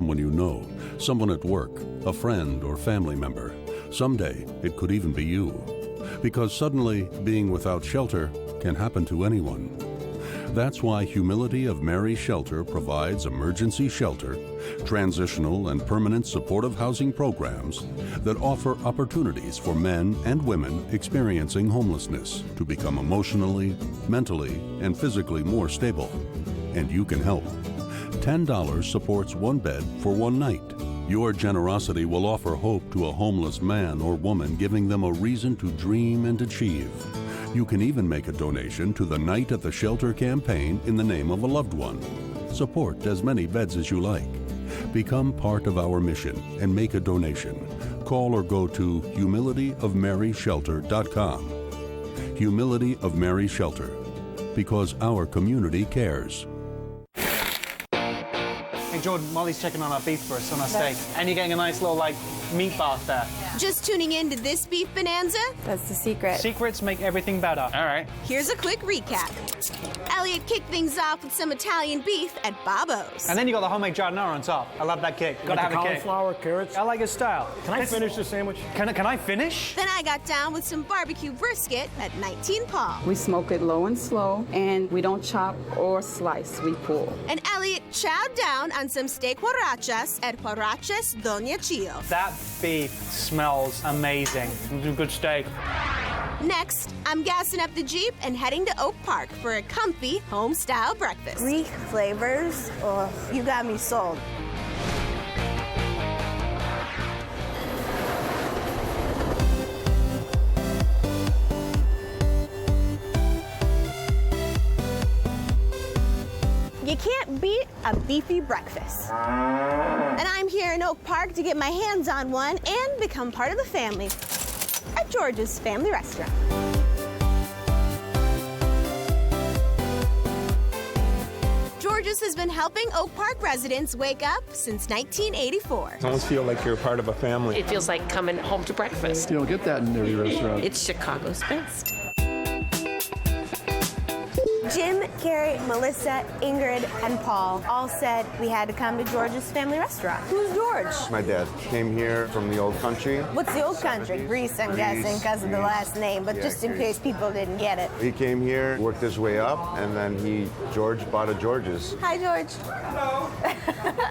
someone you know, someone at work, a friend or family member. Someday, it could even be you. Because suddenly, being without shelter can happen to anyone. That's why Humility of Mary Shelter provides emergency shelter, transitional and permanent supportive housing programs that offer opportunities for men and women experiencing homelessness to become emotionally, mentally, and physically more stable. And you can help. $10 supports one bed for one night. Your generosity will offer hope to a homeless man or woman, giving them a reason to dream and achieve. You can even make a donation to the Night at the Shelter campaign in the name of a loved one. Support as many beds as you like. Become part of our mission and make a donation. Call or go to humilityofmaryshelter.com. Humility of Mary Shelter, because our community cares. Hey, Jordan, Molly's checking on our beef for us on our steak. And you're getting a nice little, meat bath there. Just tuning in to this beef bonanza? That's the secret. Secrets make everything better. All right. Here's a quick recap. Elliot kicked things off with some Italian beef at Babo's. And then you got the homemade giardiniera on top. I love that kick. Gotta have a kick. Cauliflower, carrots. I like his style. Can I finish the sandwich? Can I finish? Then I got down with some barbecue brisket at 19 Paul. We smoke it low and slow, and we don't chop or slice, we pull. And Elliot chowed down on some steak huarachas at Huarachas Doña Chio. That beef smells amazing. Good steak. Next, I'm gassing up the Jeep and heading to Oak Park for a comfy home-style breakfast. Greek flavors? Oh, you got me sold. You can't beat a beefy breakfast. And I'm here in Oak Park to get my hands on one and become part of the family at George's Family Restaurant. George's has been helping Oak Park residents wake up since 1984. You almost feel like you're part of a family. It feels like coming home to breakfast. You don't get that in every restaurant. It's Chicago's best. Jim, Carrie, Melissa, Ingrid, and Paul all said we had to come to George's Family Restaurant. Who's George? My dad came here from the old country. What's the old country? Greece, I'm guessing, because of the last name, but Yeah, just in Greece. case people didn't get it. He came here, worked his way up, and then George bought a George's. Hi, George. Hello.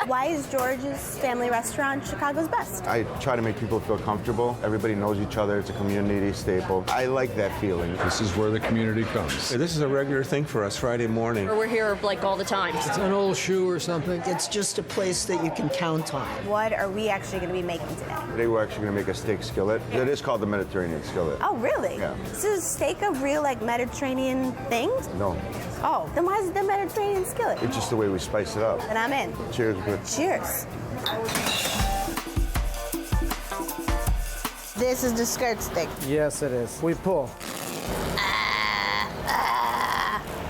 Why is George's Family Restaurant Chicago's best? I try to make people feel comfortable. Everybody knows each other. It's a community staple. I like that feeling. This is where the community comes. This is a regular thing for us Friday morning. We're here all the time. It's an old shoe or something. It's just a place that you can count on. What are we actually going to be making today? Today we're actually going to make a steak skillet. It is called the Mediterranean skillet. Oh, really? Yeah. So is steak a real, Mediterranean thing? No, Oh, then why is it the Mediterranean skillet? it's just the way we spice it up. Then I'm in. Cheers, good. Cheers. This is the skirt steak. Yes, it is. We pull.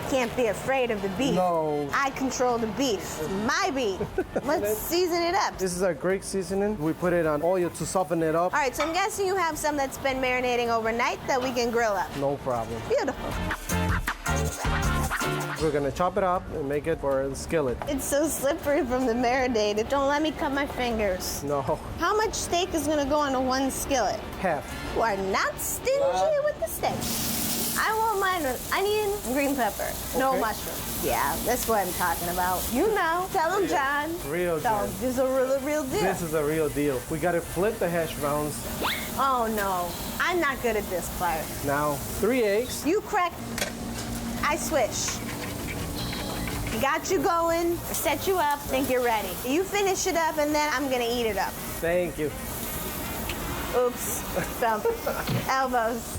Can't be afraid of the beef. No. I control the beef. It's my beef. Let's season it up. This is our Greek seasoning. We put it on oil to soften it up. All right, so I'm guessing you have some that's been marinating overnight that we can grill up. No problem. Beautiful. We're gonna chop it up and make it for the skillet. It's so slippery from the marinade. Don't let me cut my fingers. No. How much steak is gonna go into one skillet? Half. You are not stingy with the steak. I want mine with onion, green pepper, no Okay. mushrooms. Yeah, that's what I'm talking about. You know. Tell him, John. Real So, good. this is a real deal. This is a real deal. We gotta flip the hash browns. Oh, no. I'm not good at this part. Now, 3 eggs. You crack, I swish. Got you going, set you up, think you're ready. You finish it up, and then I'm gonna eat it up. Thank you. Oops, thump, elbows.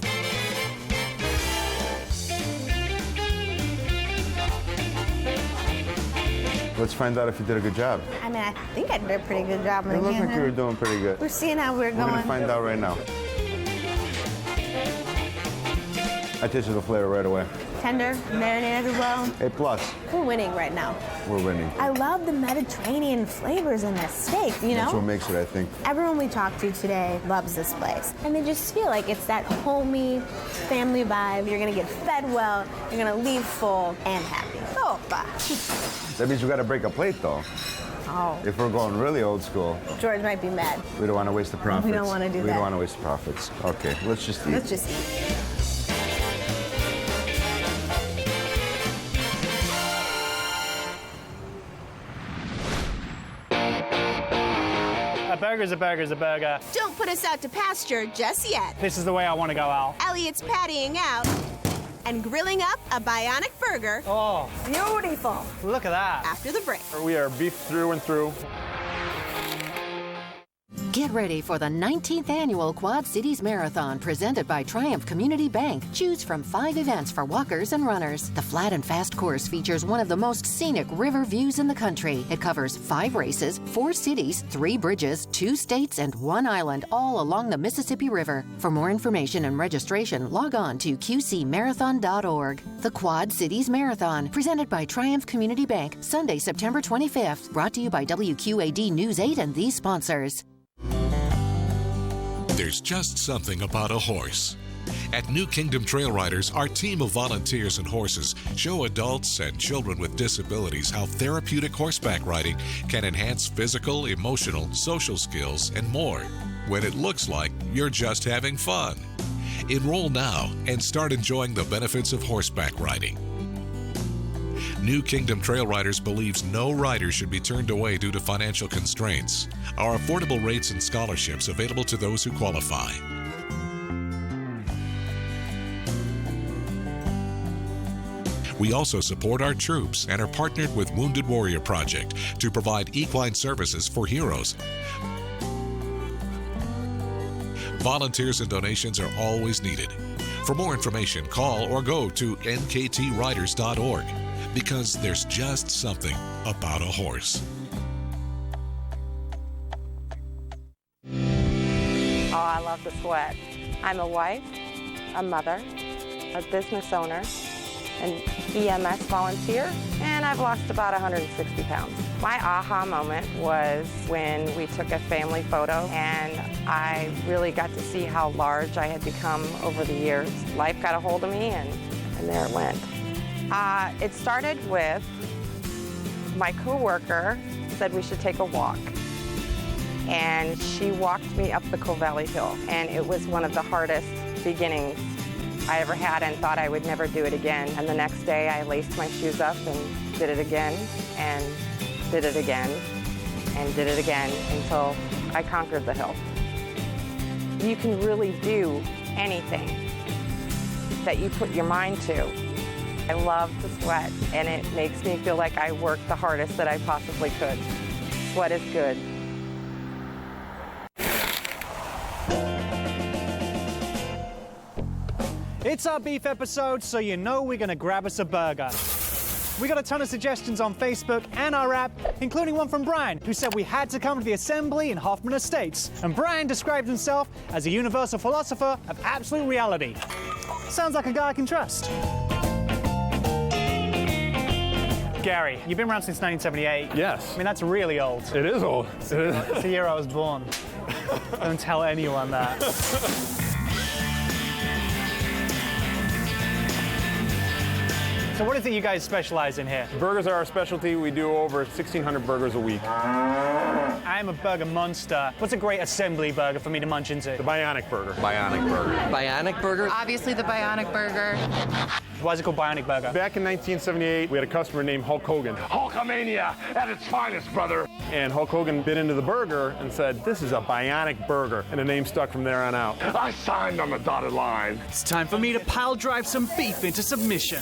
Let's find out if you did a good job. I mean, I think I did a pretty good job. It looked like you were doing pretty good. We're seeing how we're We're going. gonna find out right now. I tasted the flavor right away. Tender, marinated well. A+. We're winning right now. We're winning. I love the Mediterranean flavors in this steak, you know? That's what makes it, I think. Everyone we talked to today loves this place. And they just feel like it's that homey family vibe. You're gonna get fed well, you're gonna leave full and happy. Oh, bah. That means we gotta break a plate, though. Oh. If we're going really old school, George might be mad. we don't want to waste the profits. We don't want to do We that. don't want to waste the profits. Okay, let's just eat. Let's just eat. A burger's a burger's a burger. Don't put us out to pasture just yet. This is the way I want to go, Al. Elliot's pattying out and grilling up a bionic burger Oh, Beautiful. look at that. after the break. We are beef through and through. Get ready for the 19th annual Quad Cities Marathon presented by Triumph Community Bank. Choose from 5 events for walkers and runners. The Flat and Fast course features one of the most scenic river views in the country. It covers 5 races, 4 cities, 3 bridges, 2 states, and 1 island, all along the Mississippi River. For more information and registration, log on to qcmarathon.org. The Quad Cities Marathon, presented by Triumph Community Bank, Sunday, September 25th. Brought to you by WQAD News 8 and these sponsors. There's just something about a horse. At New Kingdom Trail Riders, our team of volunteers and horses show adults and children with disabilities how therapeutic horseback riding can enhance physical, emotional, social skills, and more, when it looks like you're just having fun. Enroll now and start enjoying the benefits of horseback riding. New Kingdom Trail Riders believes no rider should be turned away due to financial constraints. Our affordable rates and scholarships available to those who qualify. We also support our troops and are partnered with Wounded Warrior Project to provide equine services for heroes. Volunteers and donations are always needed. For more information, call or go to nktriders.org. Because there's just something about a horse. Oh, I love the sweat. I'm a wife, a mother, a business owner, an EMS volunteer, and I've lost about 160 pounds. My aha moment was when we took a family photo and I really got to see how large I had become over the years. Life got a hold of me and there it went. It started with my coworker said we should take a walk. And she walked me up the Coe Valley Hill. And it was one of the hardest beginnings I ever had and thought I would never do it again. And the next day I laced my shoes up and did it again and did it again and did it again until I conquered the hill. You can really do anything that you put your mind to. I love the sweat, and it makes me feel like I worked the hardest that I possibly could. Sweat is good. It's our beef episode, so you know we're going to grab us a burger. We got a ton of suggestions on Facebook and our app, including one from Brian, who said we had to come to the assembly in Hoffman Estates. And Brian described himself as a universal philosopher of absolute reality. Sounds like a guy I can trust. Gary, you've been around since 1978. Yes. I mean, that's really old. It is old. It's the year I was born. Don't tell anyone that. So what is it you guys specialize in here? Burgers are our specialty. We do over 1,600 burgers a week. I'm a burger monster. What's a great assembly burger for me to munch into? The Bionic Burger. Bionic Burger. Bionic Burger? Obviously the Bionic Burger. Why is it called Bionic Burger? Back in 1978, we had a customer named Hulk Hogan. Hulkamania at its finest, brother. And Hulk Hogan bit into the burger and said, "This is a Bionic Burger." And the name stuck from there on out. I signed on the dotted line. It's time for me to pile drive some beef into submission.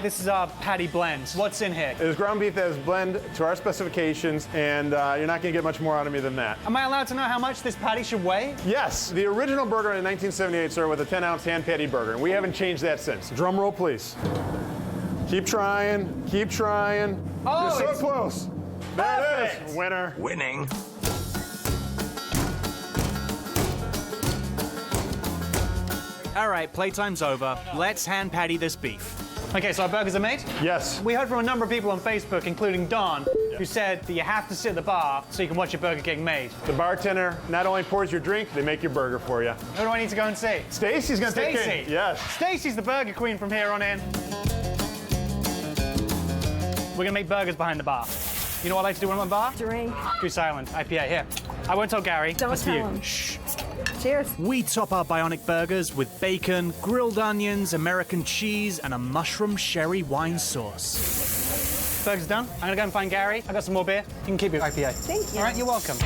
This is our patty blend. What's in here? It is ground beef that is blend to our specifications, and you're not going to get much more out of me than that. Am I allowed to know how much this patty should weigh? Yes. The original burger in 1978 started with a 10-ounce hand-patty burger, and we haven't changed that since. Drum roll, please. Keep trying. Keep trying. Oh, you're so close. There it is. Winner. Winning. All right, playtime's over. Let's hand patty this beef. Okay, so our burgers are made? Yes. We heard from a number of people on Facebook, including Don, who said that you have to sit at the bar so you can watch your burger getting made. The bartender not only pours your drink, they make your burger for you. Who do I need to go and see? Stacy's going to take care. Stacy. Yes. Stacy's the burger queen from here on in. We're gonna make burgers behind the bar. You know what I like to do when I'm at the bar? Drink. Goose Island IPA, here. I won't tell Gary. Don't That's for tell you. him. Shh. Cheers. We top our bionic burgers with bacon, grilled onions, American cheese, and a mushroom sherry wine sauce. Burgers done. I'm gonna go and find Gary. I got some more beer. You can keep your IPA. Thank you. All right, you're welcome.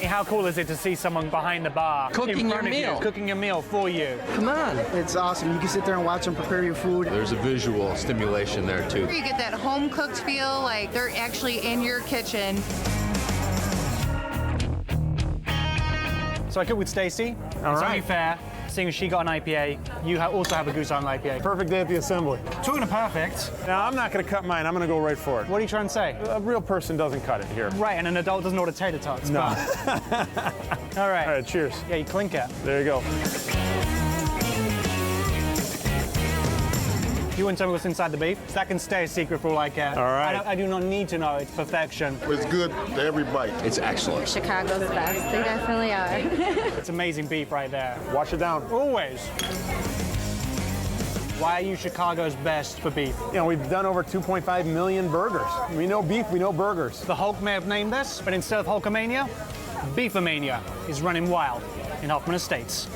How cool is it to see someone behind the bar Cooking in your front of you, meal. cooking your meal for you? Come on. It's awesome. You can sit there and watch them prepare your food. There's a visual stimulation there, too. You get that home-cooked feel, like they're actually in your kitchen. So I cooked with Stacy. It's only fair, seeing as she got an IPA, you also have a Goose Island IPA. Perfect day at the assembly. Talking of perfect. Now, I'm not going to cut mine. I'm going to go right for it. What are you trying to say? A real person doesn't cut it here. Right, and an adult doesn't order tater tots. No. All right. All right, cheers. Yeah, you clink it. There you go. You wouldn't tell me what's inside the beef? That can stay a secret for all I care. All right. I do not need to know. It's perfection. It's good to every bite. It's excellent. Chicago's best. They definitely are. It's amazing beef right there. Wash it down. Always. Why are you Chicago's best for beef? You know, we've done over 2.5 million burgers. We know beef, we know burgers. The Hulk may have named this, but instead of Hulkamania, Beefomania is running wild in Hoffman Estates.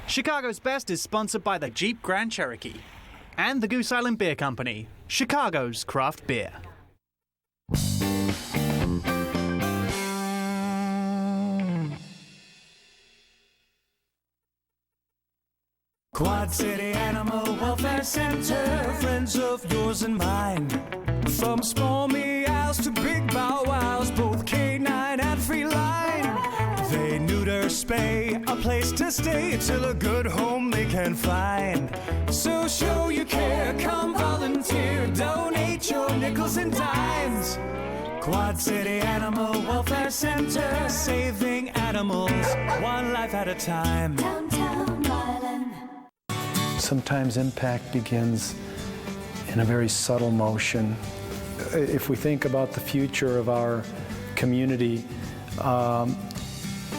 Chicago's Best is sponsored by the Jeep Grand Cherokee and the Goose Island Beer Company, Chicago's craft beer. Quad City Animal Welfare Center, friends of yours and mine. From small meows to big bow wows, both canine and feline. They neuter, spay, a place to stay till a good home they can find. So show your care, come volunteer, donate your nickels and dimes. Quad City Animal Welfare Center, saving animals one life at a time. Downtown Island. Sometimes impact begins in a very subtle motion. If we think about the future of our community,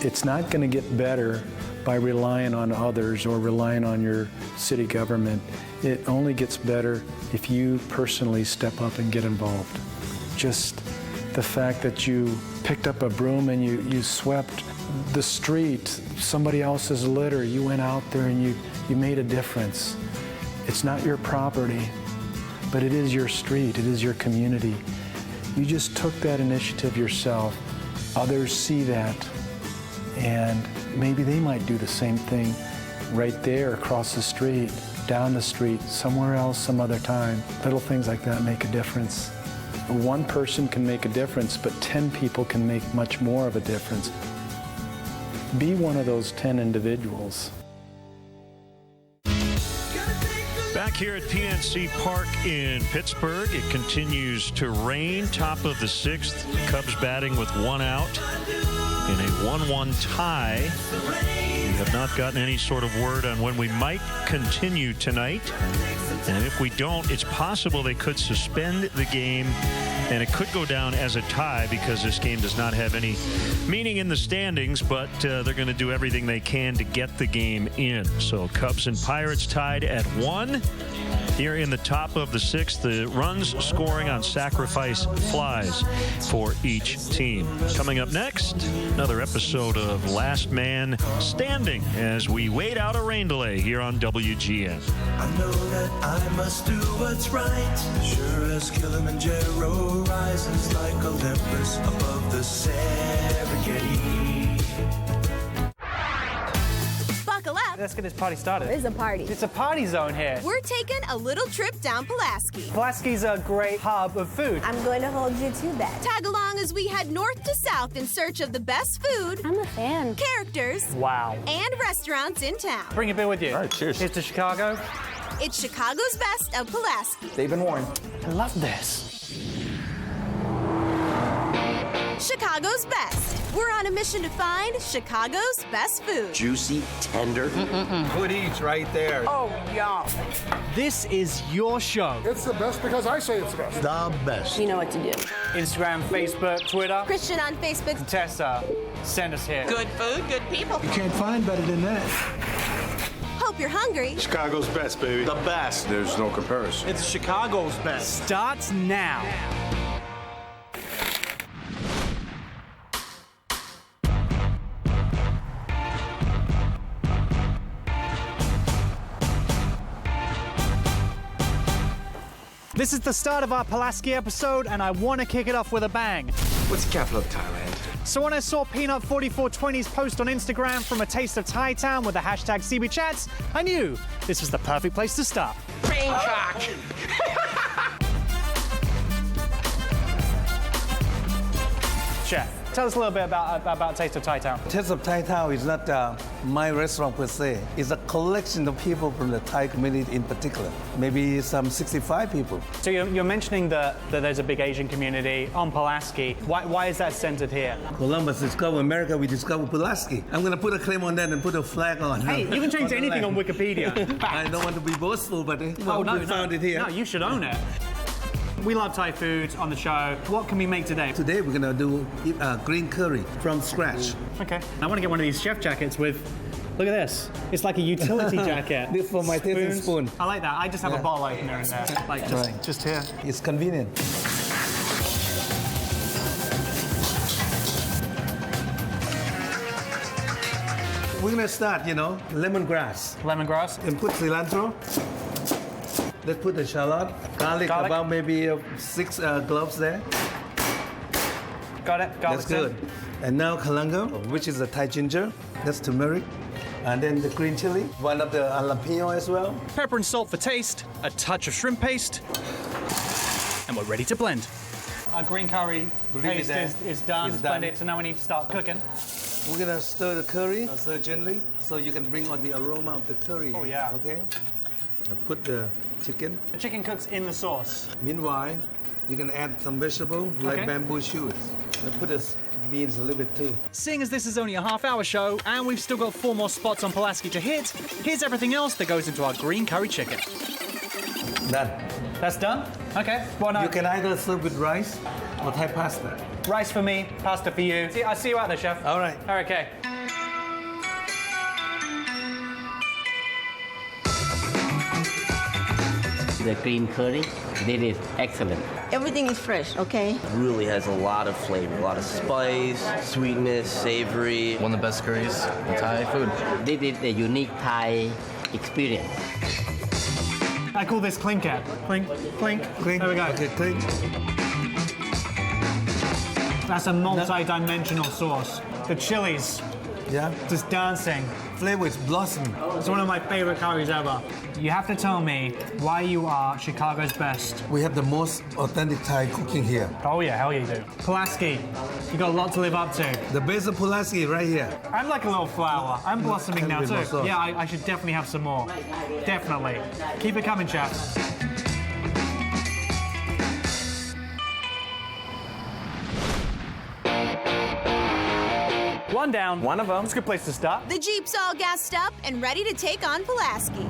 it's not going to get better by relying on others or relying on your city government. It only gets better if you personally step up and get involved. Just the fact that you picked up a broom and you swept the street, somebody else's litter, you went out there and you made a difference. It's not your property, but it is your street, it is your community. You just took that initiative yourself. Others see that, and maybe they might do the same thing right there across the street, down the street, somewhere else, some other time. Little things like that make a difference. One person can make a difference, but 10 people can make much more of a difference. Be one of those 10 individuals. Back here at PNC Park in Pittsburgh, it continues to rain. Top of the 6th, Cubs batting with 1 out in a 1-1 tie. We have not gotten any sort of word on when we might continue tonight. And if we don't, it's possible they could suspend the game, and it could go down as a tie because this game does not have any meaning in the standings, but they're going to do everything they can to get the game in. So Cubs and Pirates tied at 1. Here in the top of the 6th, the runs scoring on sacrifice flies for each team. Coming up next, another episode of Last Man Standing as we wait out a rain delay here on WGN. I know that I must do what's right. Sure as Kilimanjaro rises like Olympus above the Serengeti. Buckle up. Let's get this party started. It's a party. It's a party zone here. We're taking a little trip down Pulaski. Pulaski's a great hub of food. I'm going to hold you to that. Tag along as we head north to south in search of the best food. I'm a fan. Characters. Wow. And restaurants in town. Bring a beer with you. All right, cheers. Here's to Chicago. It's Chicago's Best of Pulaski. They've been warned. I love this. Chicago's Best. We're on a mission to find Chicago's best food. Juicy, tender. Who eats right there? Oh, yeah. This is your show. It's the best because I say it's the best. The best. You know what to do. Instagram, Facebook, Twitter. Christian on Facebook. Tessa, send us here. Good food, good people. You can't find better than that. Hope you're hungry. Chicago's best, baby. The best. There's no comparison. It's Chicago's best. Starts now. This is the start of our Pulaski episode, and I want to kick it off with a bang. What's the capital of Thailand? So when I saw Peanut4420's post on Instagram from a taste of Thai Town with the hashtag CBChats, I knew this was the perfect place to start. Bangkok. Chef, tell us a little bit about Taste of Thai Town. Taste of Thai Town is not my restaurant per se. It's a collection of people from the Thai community in particular. Maybe some 65 people. So you're mentioning that there's a big Asian community on Pulaski. Why is that centered here? Columbus discovered America, we discovered Pulaski. I'm going to put a claim on that and put a flag on. Hey, you can change anything on Wikipedia. I don't want to be boastful, but we found it here. No, you should own it. We love Thai food on the show. What can we make today? Today we're going to do green curry from scratch. Okay. I want to get one of these chef jackets with, look at this. It's like a utility jacket. This for my tasting spoon. I like that. I just have a bottle opener in there. Like just here. It's convenient. We're going to start, lemongrass. Lemongrass. And put cilantro. Let's put the shallot. Garlic. About maybe 6 cloves there. Got it. That's good. And now kalanga, which is the Thai ginger. That's turmeric. And then the green chili. One of the jalapeno as well. Pepper and salt for taste. A touch of shrimp paste. And we're ready to blend. Our green curry paste is done. It's blended, so now we need to start cooking. We're gonna stir the curry, stir gently, so you can bring on the aroma of the curry. Oh yeah. Okay. And put the chicken. The chicken cooks in the sauce. Meanwhile, you can add some vegetable like bamboo shoots. And put the beans a little bit too. Seeing as this is only a half-hour show and we've still got 4 more spots on Pulaski to hit, here's everything else that goes into our green curry chicken. Done. That's done? Okay. Well, no. You can either serve with rice or Thai pasta. Rice for me, pasta for you. I'll see you out there, chef. All right. Okay. The green curry, this is excellent. Everything is fresh, okay? Really has a lot of flavor, a lot of spice, sweetness, savory. One of the best curries in Thai food. This is a unique Thai experience. I call this clinker. Clink, clink. There we go. Okay, clink. That's a multi-dimensional sauce. The chilies. Yeah. Just dancing. Flavor is blossoming. It's one of my favorite curries ever. You have to tell me why you are Chicago's best. We have the most authentic Thai cooking here. Oh yeah, hell you do. Pulaski, you got a lot to live up to. The base of Pulaski right here. I'm like a little flower. I'm blossoming now too. Yeah, I should definitely have some more. Definitely. Keep it coming, chef. One down. One of them. It's a good place to start. The Jeep's all gassed up and ready to take on Pulaski.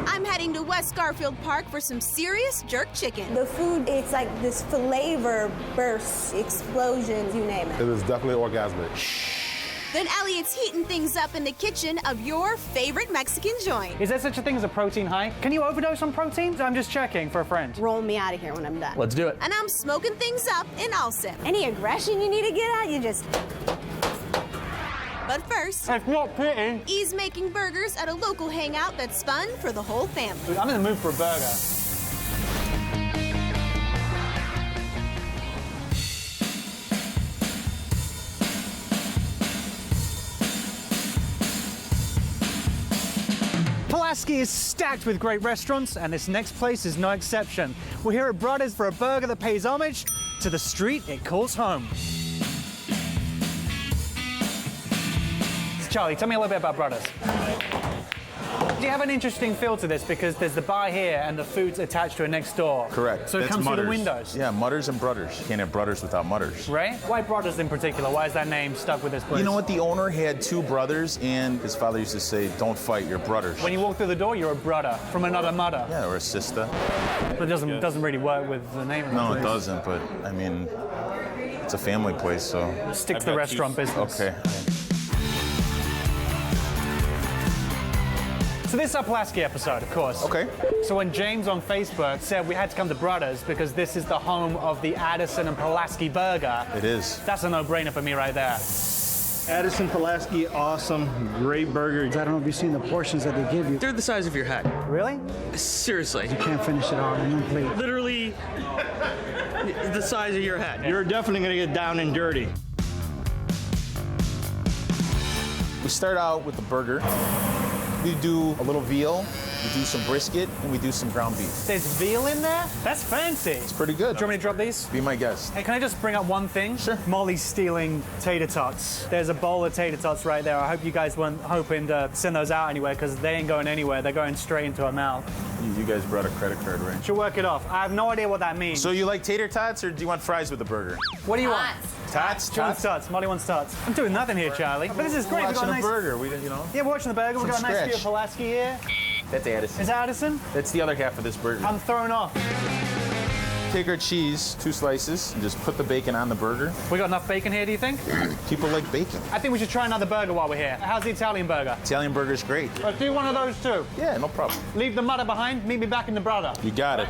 I'm heading to West Garfield Park for some serious jerk chicken. The food, it's like this flavor burst, explosions, you name it. It is definitely orgasmic. Then Elliot's heating things up in the kitchen of your favorite Mexican joint. Is there such a thing as a protein high? Can you overdose on protein? I'm just checking for a friend. Roll me out of here when I'm done. Let's do it. And I'm smoking things up in Alsip. Any aggression you need to get out, you just... But first, it's not pretty. E's making burgers at a local hangout that's fun for the whole family. I'm in the mood for a burger. Pulaski is stacked with great restaurants, and this next place is no exception. We're here at Brothers for a burger that pays homage to the street it calls home. Charlie, tell me a little bit about Brothers. You have an interesting feel to this because there's the bar here and the food's attached to it next door. Correct. So it That's comes through the Mutters. windows. Yeah, Mutters and Brothers. You can't have Brothers without Mutters. Right? Why Brothers in particular? Why is that name stuck with this place? You know what? The owner had 2 brothers, and his father used to say, "Don't fight, you're brothers." When you walk through the door, you're a brother from another mother. Yeah, or a sister. But it doesn't really work with the name of the No, place. it doesn't. But I mean, it's a family place, so Stick to the restaurant business. Okay. So this is our Pulaski episode, of course. Okay. So when James on Facebook said we had to come to Brothers because this is the home of the Addison and Pulaski burger, It is. that's a no-brainer for me right there. Addison, Pulaski, awesome, great burger. I don't know if you've seen the portions that they give you. They're the size of your head. Really? Seriously. You can't finish it all in one plate. Literally the size of your head. You're definitely gonna get down and dirty. We start out with the burger. We do a little veal, we do some brisket, and we do some ground beef. There's veal in there? That's fancy. It's pretty good. Do you want me to drop these? Be my guest. Hey, can I just bring up one thing? Sure. Molly's stealing tater tots. There's a bowl of tater tots right there. I hope you guys weren't hoping to send those out anywhere because they ain't going anywhere. They're going straight into her mouth. You guys brought a credit card, right? She'll work it off. I have no idea what that means. So you like tater tots, or do you want fries with the burger? What do you want? Tots? She wants tots. Molly wants tots. I'm doing nothing here, Charlie. But this is great. We're We've got watching a a nice burger. We, you know. Yeah, we're watching the burger. We've got a From nice view of scratch. Pulaski here. That's Addison. Is that Addison? That's the other half of this burger. I'm thrown off. Take our cheese, 2 slices, and just put the bacon on the burger. We got enough bacon here, do you think? People like bacon. I think we should try another burger while we're here. How's the Italian burger? Italian burger's great. Let's do one of those too. Yeah, no problem. Leave the mother behind. Meet me back in the brother. You got it.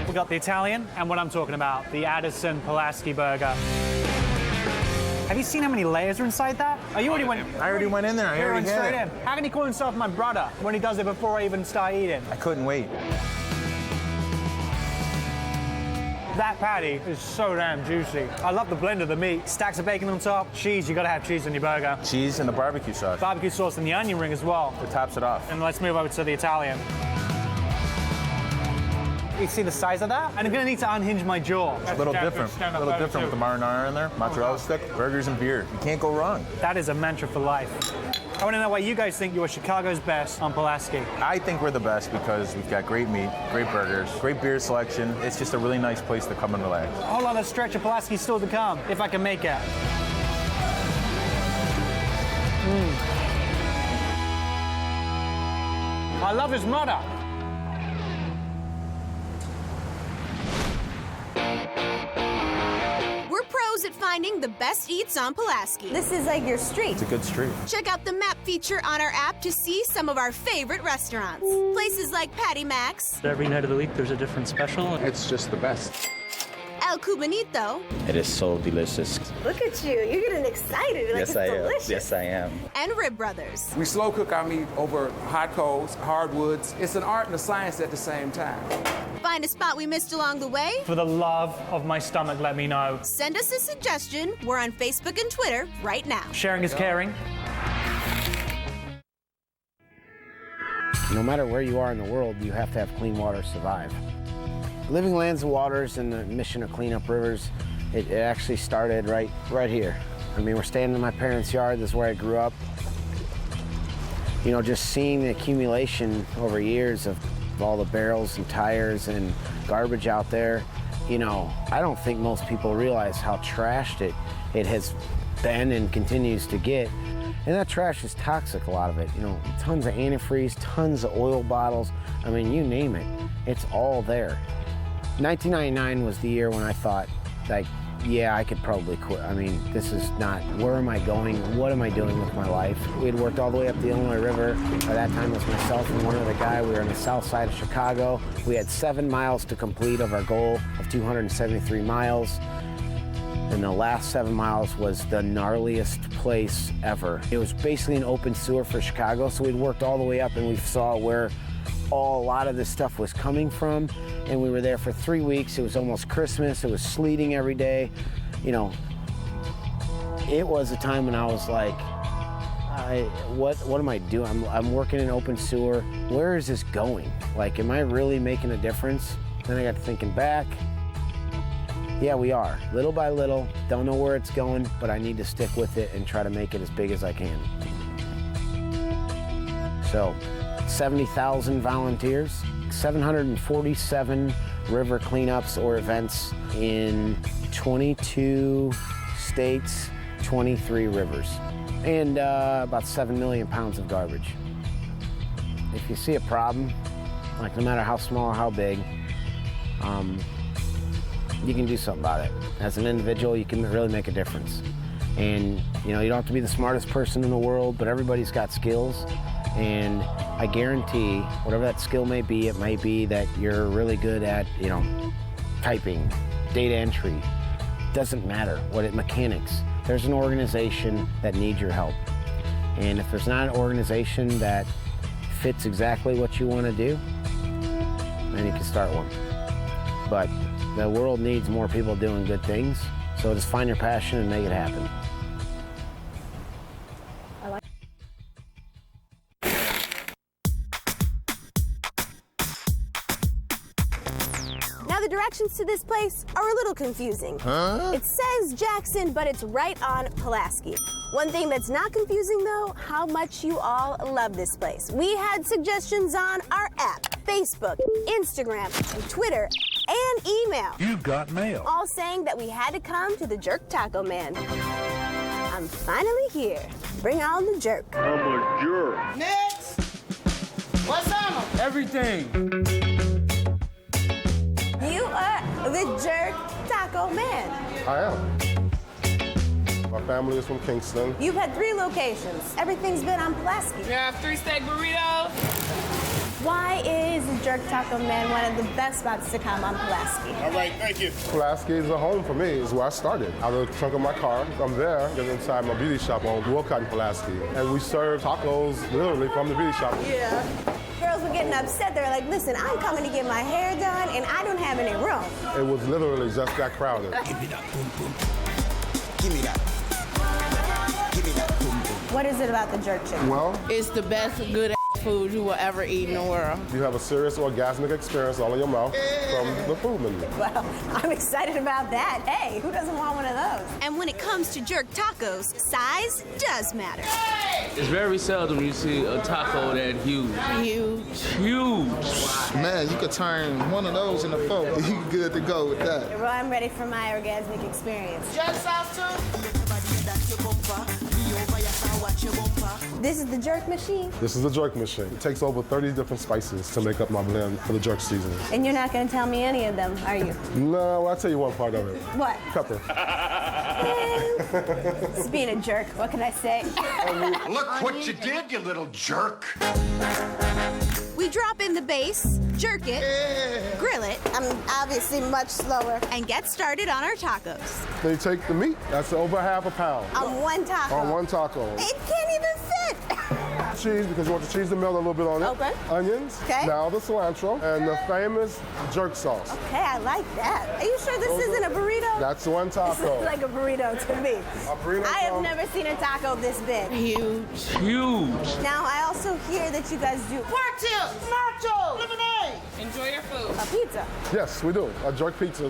We got the Italian and what I'm talking about, the Addison Pulaski burger. Have you seen how many layers are inside that? Oh, you already went. I already went in there. I You already went had straight it. in. How can he call himself my brother when he does it before I even start eating? I couldn't wait. That patty is so damn juicy. I love the blend of the meat. Stacks of bacon on top, cheese. You gotta have cheese on your burger. Cheese and the barbecue sauce. Barbecue sauce and the onion ring as well. It tops it off. And let's move over to the Italian. You see the size of that? And I'm gonna need to unhinge my jaw. A little different. A little different with the marinara in there. Mozzarella stick, burgers and beer. You can't go wrong. That is a mantra for life. I want to know why you guys think you are Chicago's best on Pulaski. I think we're the best because we've got great meat, great burgers, great beer selection. It's just a really nice place to come and relax. A whole other stretch of Pulaski still to come, if I can make it. I love his mother. We're pros at finding the best eats on Pulaski. This is like your street. It's a good street. Check out the map feature on our app to see some of our favorite restaurants. Places like Patty Mac's, Every night of the week, there's a different special. It's just the best. El Cubanito, It is so delicious. Look at you. You're getting excited. Like it's delicious. Yes, I am. and Rib Brothers. We slow cook our meat over hot coals, hardwoods. It's an art and a science at the same time. Find a spot we missed along the way? For the love of my stomach, let me know. Send us a suggestion. We're on Facebook and Twitter right now. Sharing is caring. No matter where you are in the world, you have to have clean water to survive. Living Lands of Waters and the mission to clean up rivers, it actually started right here. I mean, we're standing in my parents' yard. This is where I grew up. You know, just seeing the accumulation over years of all the barrels and tires and garbage out there, you know, I don't think most people realize how trashed it has been and continues to get. And that trash is toxic, a lot of it. You know, tons of antifreeze, tons of oil bottles. I mean, you name it, it's all there. 1999 was the year when I thought, like, yeah, I could probably quit. I mean, this is not, where am I going? What am I doing with my life? We had worked all the way up the Illinois River. By that time, it was myself and one other guy. We were on the south side of Chicago. We had 7 miles to complete of our goal of 273 miles. And the last 7 miles was the gnarliest place ever. It was basically an open sewer for Chicago, so we'd worked all the way up and we saw where a lot of this stuff was coming from. And we were there for 3 weeks. It was almost Christmas. It was sleeting every day. You know, it was a time when I was like, what am I doing? I'm working in open sewer. Where is this going? Like, am I really making a difference? Then I got to thinking back. Yeah, we are. Little by little, don't know where it's going, but I need to stick with it and try to make it as big as I can. So, 70,000 volunteers, 747 river cleanups or events in 22 states, 23 rivers, and about 7 million pounds of garbage. If you see a problem, like no matter how small or how big, you can do something about it. As an individual, you can really make a difference. And you know, you don't have to be the smartest person in the world, but everybody's got skills. And I guarantee, whatever that skill may be, it might be that you're really good at, you know, typing, data entry. Doesn't matter mechanics. There's an organization that needs your help. And if there's not an organization that fits exactly what you want to do, then you can start one. But the world needs more people doing good things, so just find your passion and make it happen. Now, the directions to this place are a little confusing. It says Jackson, but it's right on Pulaski. One thing that's not confusing, though, how much you all love this place. We had suggestions on our app, Facebook, Instagram, and Twitter, and email. You got mail. All saying that we had to come to the Jerk Taco Man. I'm finally here. Bring on the jerk. I'm a jerk. Next. What's on them? Everything. You are the Jerk Taco Man. I am. My family is from Kingston. You've had 3 locations. Everything's been on Pulaski. We have 3 steak burritos. Why is the Jerk Taco Man one of the best spots to come on Pulaski? All right, thank you. Pulaski is a home for me. It's where I started. Out of the trunk of my car. From there, get inside my beauty shop on Wolcott in Pulaski. And we serve tacos literally from the beauty shop. Yeah. Girls were getting upset. They were like, listen, I'm coming to get my hair done, and I don't have any room. It was literally just that crowded. Give me that boom boom. Give me that. Give me that boom boom. What is it about the jerk chicken? Well, It's the best good food you will ever eat in the world. you have a serious orgasmic experience all in your mouth from the food menu. Well, I'm excited about that. Hey, who doesn't want one of those? And when it comes to jerk tacos, size does matter. It's very seldom you see a taco that huge. Huge. Man, you could turn one of those into 4. You good to go with that. Well, I'm ready for my orgasmic experience. Jerk sauce too? This is the jerk machine, This is the jerk machine. It takes over 30 different spices to make up my blend for the jerk seasoning. and you're not going to tell me any of them, are you? No, I'll tell you one part of it. What? Pepper. It's being a jerk. What can I say? Look what you did, you little jerk. We drop in the base, jerk it, grill it, I'm obviously much slower. and get started on our tacos. Then you take the meat. That's over half a pound. On one taco. On one taco. It can't even fit. Cheese, because you want the cheese to melt a little bit on it. Okay. Onions. Okay. Now the cilantro. And the famous jerk sauce. Okay, I like that. Are you sure this isn't a burrito? That's one This taco. looks like a burrito to me. A burrito I have from- never seen a taco this big. Huge. Now, I also hear that you guys do Pork tips, nachos, lemonade. Enjoy your food. a pizza. Yes, we do. A jerk pizza.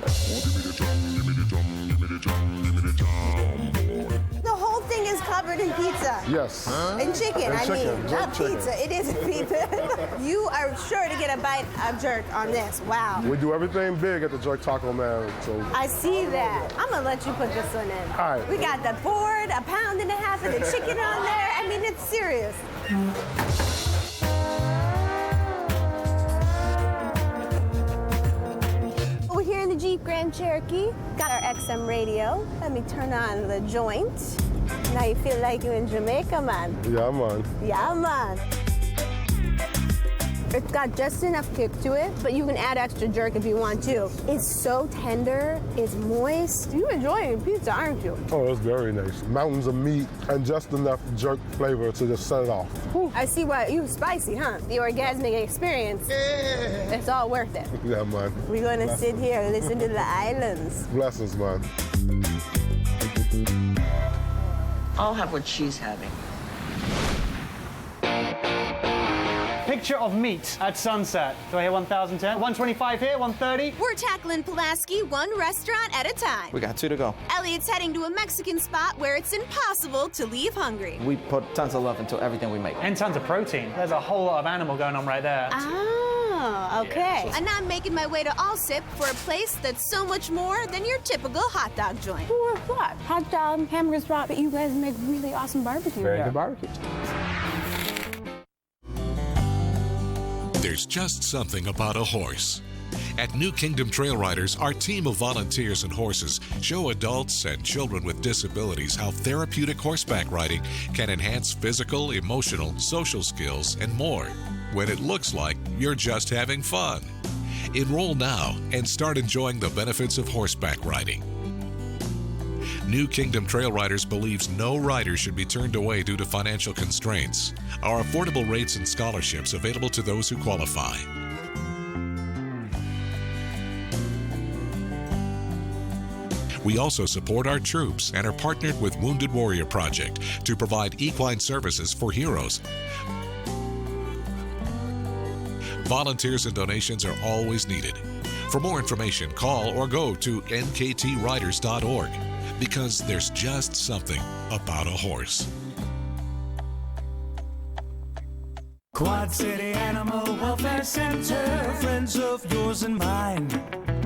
The whole thing is covered in pizza. Yes. And chicken, And I chicken, mean, jerk not chicken. pizza. It isn't pizza. You are sure to get a bite of jerk on this. Wow. We do everything big at the Jerk Taco Man. So I see that. I'm gonna let you put this one in. All right. We got the board, 1.5 pounds of the chicken on there. I mean, it's serious. We're here in the Jeep Grand Cherokee. Got our XM radio. Let me turn on the joint. Now you feel like you're in Jamaica, man. yeah, man. Yeah, man. It's got just enough kick to it, but you can add extra jerk if you want to. It's so tender, it's moist. You're enjoying your pizza, aren't you? Oh, that's very nice. Mountains of meat and just enough jerk flavor to just set it off. I see what you spicy, huh? The orgasmic experience. It's all worth it. Yeah, man. We're gonna sit here and listen to the islands. Blessings, man. I'll have what she's having. Pick picture of meat at sunset. Do I hear 1,010? 125 here, 130? We're tackling Pulaski one restaurant at a time. We got 2 to go. Elliot's heading to a Mexican spot where it's impossible to leave hungry. We put tons of love into everything we make. And tons of protein. There's a whole lot of animal going on right there. Oh, okay. And I'm making my way to Allsip for a place that's so much more than your typical hot dog joint. Or what? Hot dog, hamburger spot, but you guys make really awesome barbecue Very here. good barbecue. There's just something about a horse. At New Kingdom Trail Riders, our team of volunteers and horses show adults and children with disabilities how therapeutic horseback riding can enhance physical, emotional, social skills, and more, when it looks like you're just having fun. Enroll now and start enjoying the benefits of horseback riding. New Kingdom Trail Riders believes no rider should be turned away due to financial constraints. Our affordable rates and scholarships available to those who qualify. We also support our troops and are partnered with Wounded Warrior Project to provide equine services for heroes. Volunteers and donations are always needed. For more information, call or go to nktriders.org, because there's just something about a horse. Quad City Animal Welfare Center, friends of yours and mine.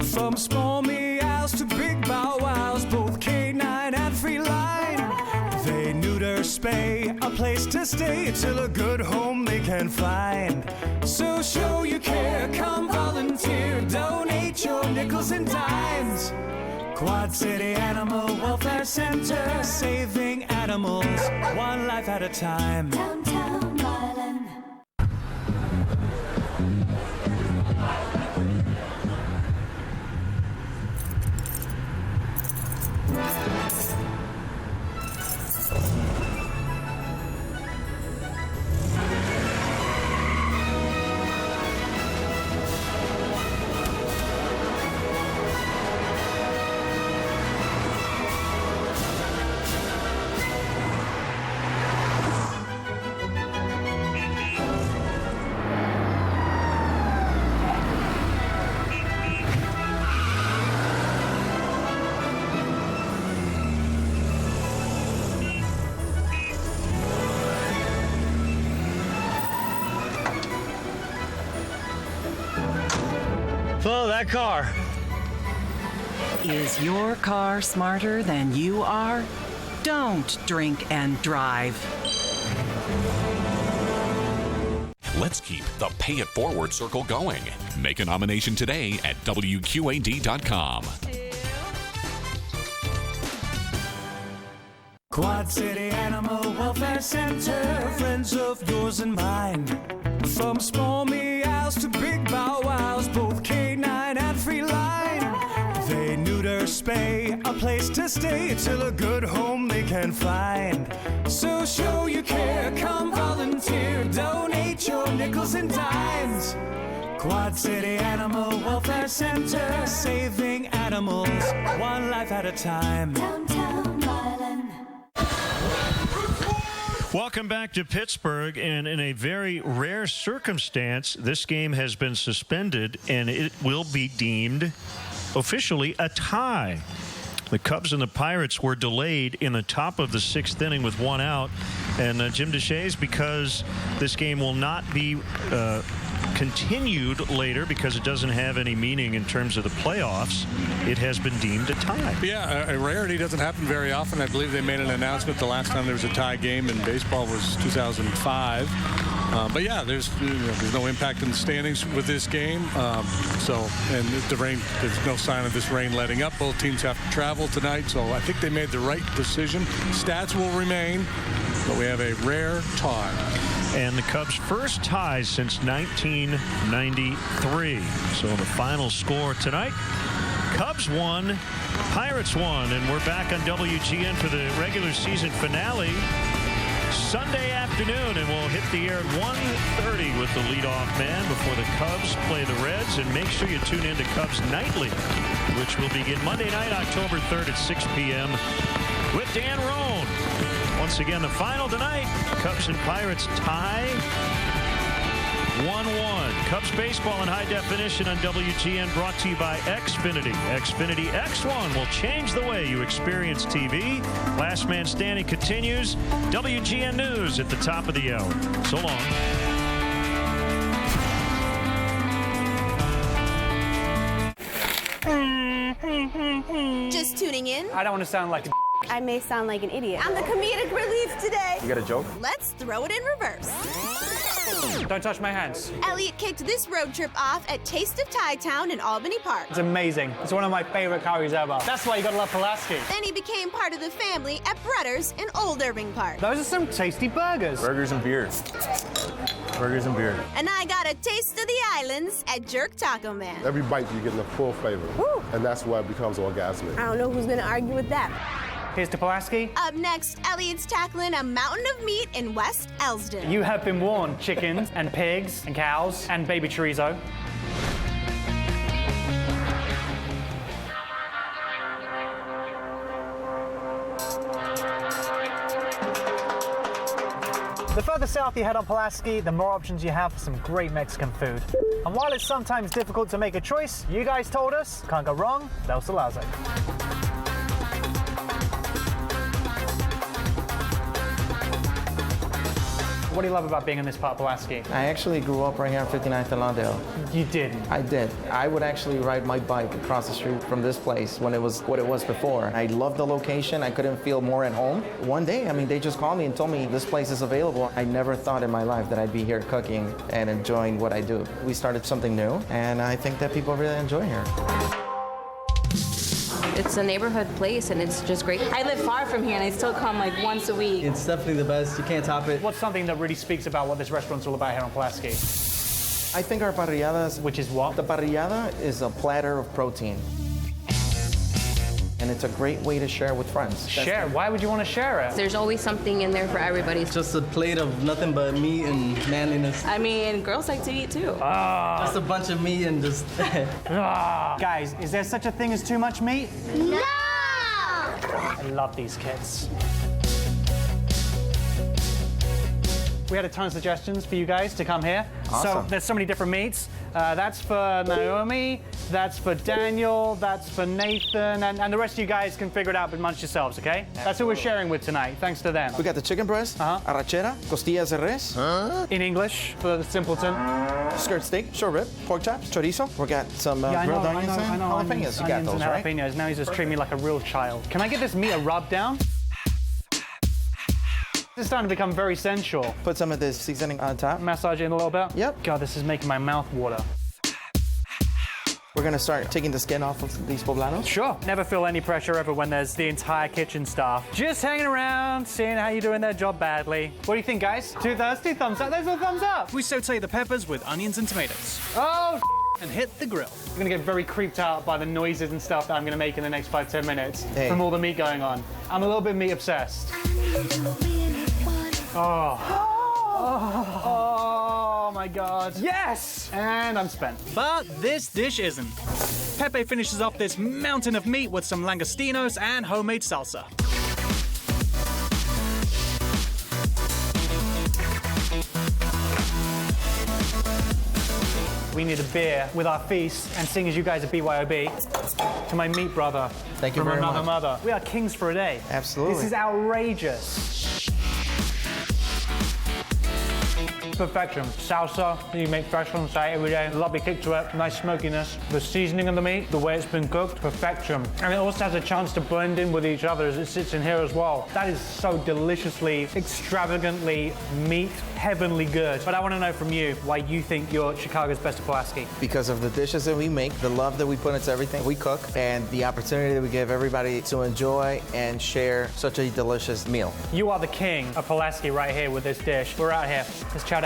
From small meows to big bow wows, both canine and feline. They neuter, spay, a place to stay till a good home they can find. So show your care, come volunteer, donate your nickels and dimes. Quad City Animal Welfare Center, saving animals one life at a time. Downtown Marlin. Follow that car. Is your car smarter than you are? Don't drink and drive. Let's keep the Pay It Forward circle going. Make a nomination today at WQAD.com. Quad City Animal Welfare Center, friends of yours and mine. From small meows to big bow wows, both canine and feline. They neuter, spay, a place to stay till a good home they can find. So show your care, come volunteer, donate your nickels and dimes. Quad City Animal Welfare Center, saving animals one life at a time. Downtown Marlin. Welcome back to Pittsburgh, and in a very rare circumstance, this game has been suspended, and it will be deemed officially a tie. The Cubs and the Pirates were delayed in the top of the 6th inning with 1 out, and Jim Deshaies, because this game will not be continued later because it doesn't have any meaning in terms of the playoffs, it has been deemed a tie. Yeah, a rarity. Doesn't happen very often. I believe they made an announcement the last time there was a tie game in baseball was 2005. But yeah, there's no impact in the standings with this game. And the rain, there's no sign of this rain letting up. Both teams have to travel tonight, so I think they made the right decision. Stats will remain, but we have a rare tie. And the Cubs' first ties since 1993. So the final score tonight, Cubs won, Pirates won, and we're back on WGN for the regular season finale Sunday afternoon, and we'll hit the air at 1:30 with the leadoff man before the Cubs play the Reds. And make sure you tune in to Cubs Nightly, which will begin Monday night, October 3rd at 6 p.m. with Dan Roan. Once again, the final tonight, Cubs and Pirates tie 1-1. Cubs baseball in high definition on WGN, brought to you by Xfinity. Xfinity X1 will change the way you experience TV. Last Man Standing continues. WGN News at the top of the hour. So long. Just tuning in? I don't want to sound like a I may sound like an idiot. I'm the comedic relief today. You got a joke? Let's throw it in reverse. Don't touch my hands. Elliot kicked this road trip off at Taste of Thai Town in Albany Park. It's amazing. It's one of my favorite curries ever. That's why you gotta love Pulaski. Then he became part of the family at Brutter's in Old Irving Park. Those are some tasty burgers. Burgers and beer. Burgers and beer. And I got a taste of the islands at Jerk Taco Man. Every bite you're getting the full flavor. Woo. And that's why it becomes orgasmic. I don't know who's gonna argue with that. Here's to Pulaski. Up next, Elliot's tackling a mountain of meat in West Elsdon. You have been warned, chickens and pigs and cows and baby chorizo. The further south you head on Pulaski, the more options you have for some great Mexican food. And while it's sometimes difficult to make a choice, you guys told us, can't go wrong, Del Salazar. What do you love about being in this part of Pulaski? I actually grew up right here on 59th and Lawndale. You didn't? I did. I would actually ride my bike across the street from this place when it was what it was before. I loved the location. I couldn't feel more at home. One day, they just called me and told me this place is available. I never thought in my life that I'd be here cooking and enjoying what I do. We started something new, and I think that people really enjoy here. It's a neighborhood place, and it's just great. I live far from here, and I still come like once a week. It's definitely the best. You can't top it. What's something that really speaks about what this restaurant's all about here on Pulaski? I think our parrilladas... Which is what? The parrillada is a platter of protein. And it's a great way to share with friends. Share? Why would you want to share it? There's always something in there for everybody. It's just a plate of nothing but meat and manliness. Girls like to eat too. Just a bunch of meat and just... Guys, is there such a thing as too much meat? No! I love these kids. We had a ton of suggestions for you guys to come here. Awesome. So there's so many different meats. That's for Naomi, that's for Daniel, that's for Nathan, and the rest of you guys can figure it out amongst yourselves, okay? Absolutely. That's who we're sharing with tonight, thanks to them. We got the chicken breast, arrachera, costillas de res. In English, for the simpleton. Skirt steak, short rib, pork chops, chorizo. We got some grilled onions and jalapenos. You got those, right? Jalapenos. Now he's just treating me like a real child. Can I get this meat a rub down? This is starting to become very sensual. Put some of this seasoning on top. Massage it in a little bit? Yep. God, this is making my mouth water. We're gonna start taking the skin off of these poblanos. Sure. Never feel any pressure ever when there's the entire kitchen staff just hanging around, seeing how you're doing their job badly. What do you think, guys? Too thirsty? Thumbs up? There's a thumbs up. We saute the peppers with onions and tomatoes. Oh, and hit the grill. I'm gonna get very creeped out by the noises and stuff that I'm gonna make in the next 5-10 minutes from all the meat going on. I'm a little bit meat obsessed. Oh my God. Yes! And I'm spent. But this dish isn't. Pepe finishes off this mountain of meat with some langostinos and homemade salsa. We need a beer with our feast and sing as you guys are BYOB. To my meat brother. Thank you from very another much. mother. We are kings for a day. Absolutely. This is outrageous. Perfection. Salsa, you make fresh on site every day. Lovely kick to it, nice smokiness. The seasoning of the meat, the way it's been cooked, perfection. And it also has a chance to blend in with each other as it sits in here as well. That is so deliciously, extravagantly meat, heavenly good. But I want to know from you why you think you're Chicago's best at Pulaski. Because of the dishes that we make, the love that we put into everything we cook, and the opportunity that we give everybody to enjoy and share such a delicious meal. You are the king of Pulaski right here with this dish. We're out here. Let's chow down.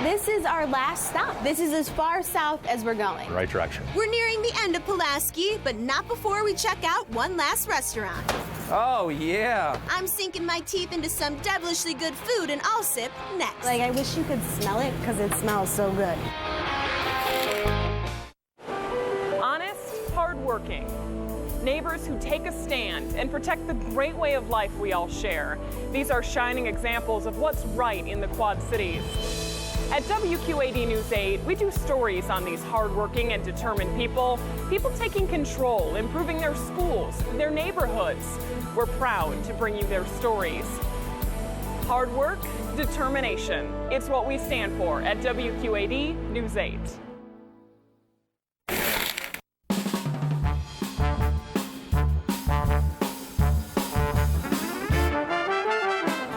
This is our last stop. This is as far south as we're going. Right direction. We're nearing the end of Pulaski, but not before we check out one last restaurant. Oh, yeah. I'm sinking my teeth into some devilishly good food, and I'll sip next. Like, I wish you could smell it because it smells so good. Honest, hardworking. Neighbors who take a stand and protect the great way of life we all share. These are shining examples of what's right in the Quad Cities. At WQAD News 8, we do stories on these hardworking and determined people taking control, improving their schools, their neighborhoods. We're proud to bring you their stories. Hard work, determination. It's what we stand for at WQAD News 8.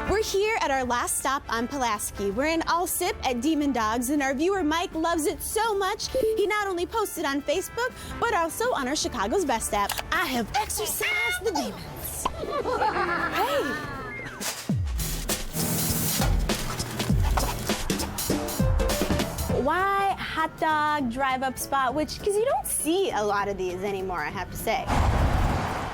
We're here at our last stop on Pulaski. We're in All Sip at Demon Dogs, and our viewer Mike loves it so much, he not only posted on Facebook, but also on our Chicago's Best app. I have exorcised the demons. Hey. Why hot dog drive-up spot? Because you don't see a lot of these anymore, I have to say.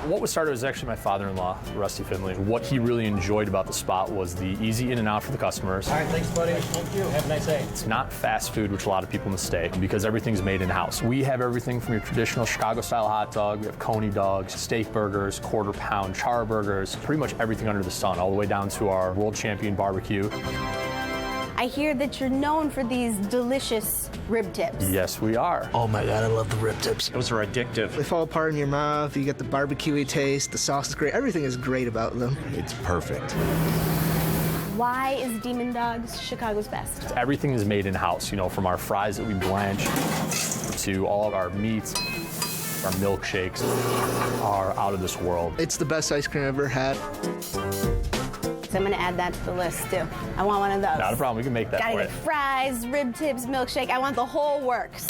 What was started was actually my father-in-law, Rusty Finley. What he really enjoyed about the spot was the easy in and out for the customers. All right, thanks, buddy. Thank you. Have a nice day. It's not fast food, which a lot of people mistake, because everything's made in-house. We have everything from your traditional Chicago-style hot dog. We have coney dogs, steak burgers, quarter-pound char burgers, pretty much everything under the sun, all the way down to our world champion barbecue. I hear that you're known for these delicious rib tips. Yes, we are. Oh my God, I love the rib tips. Those are addictive. They fall apart in your mouth. You get the barbecuey taste. The sauce is great. Everything is great about them. It's perfect. Why is Demon Dogs Chicago's best? Everything is made in-house, from our fries that we blanch to all of our meats. Our milkshakes are out of this world. It's the best ice cream I've ever had. So I'm gonna add that to the list too. I want one of those. Not a problem, we can make that Gotta for get you. fries, rib tips, milkshake. I want the whole works.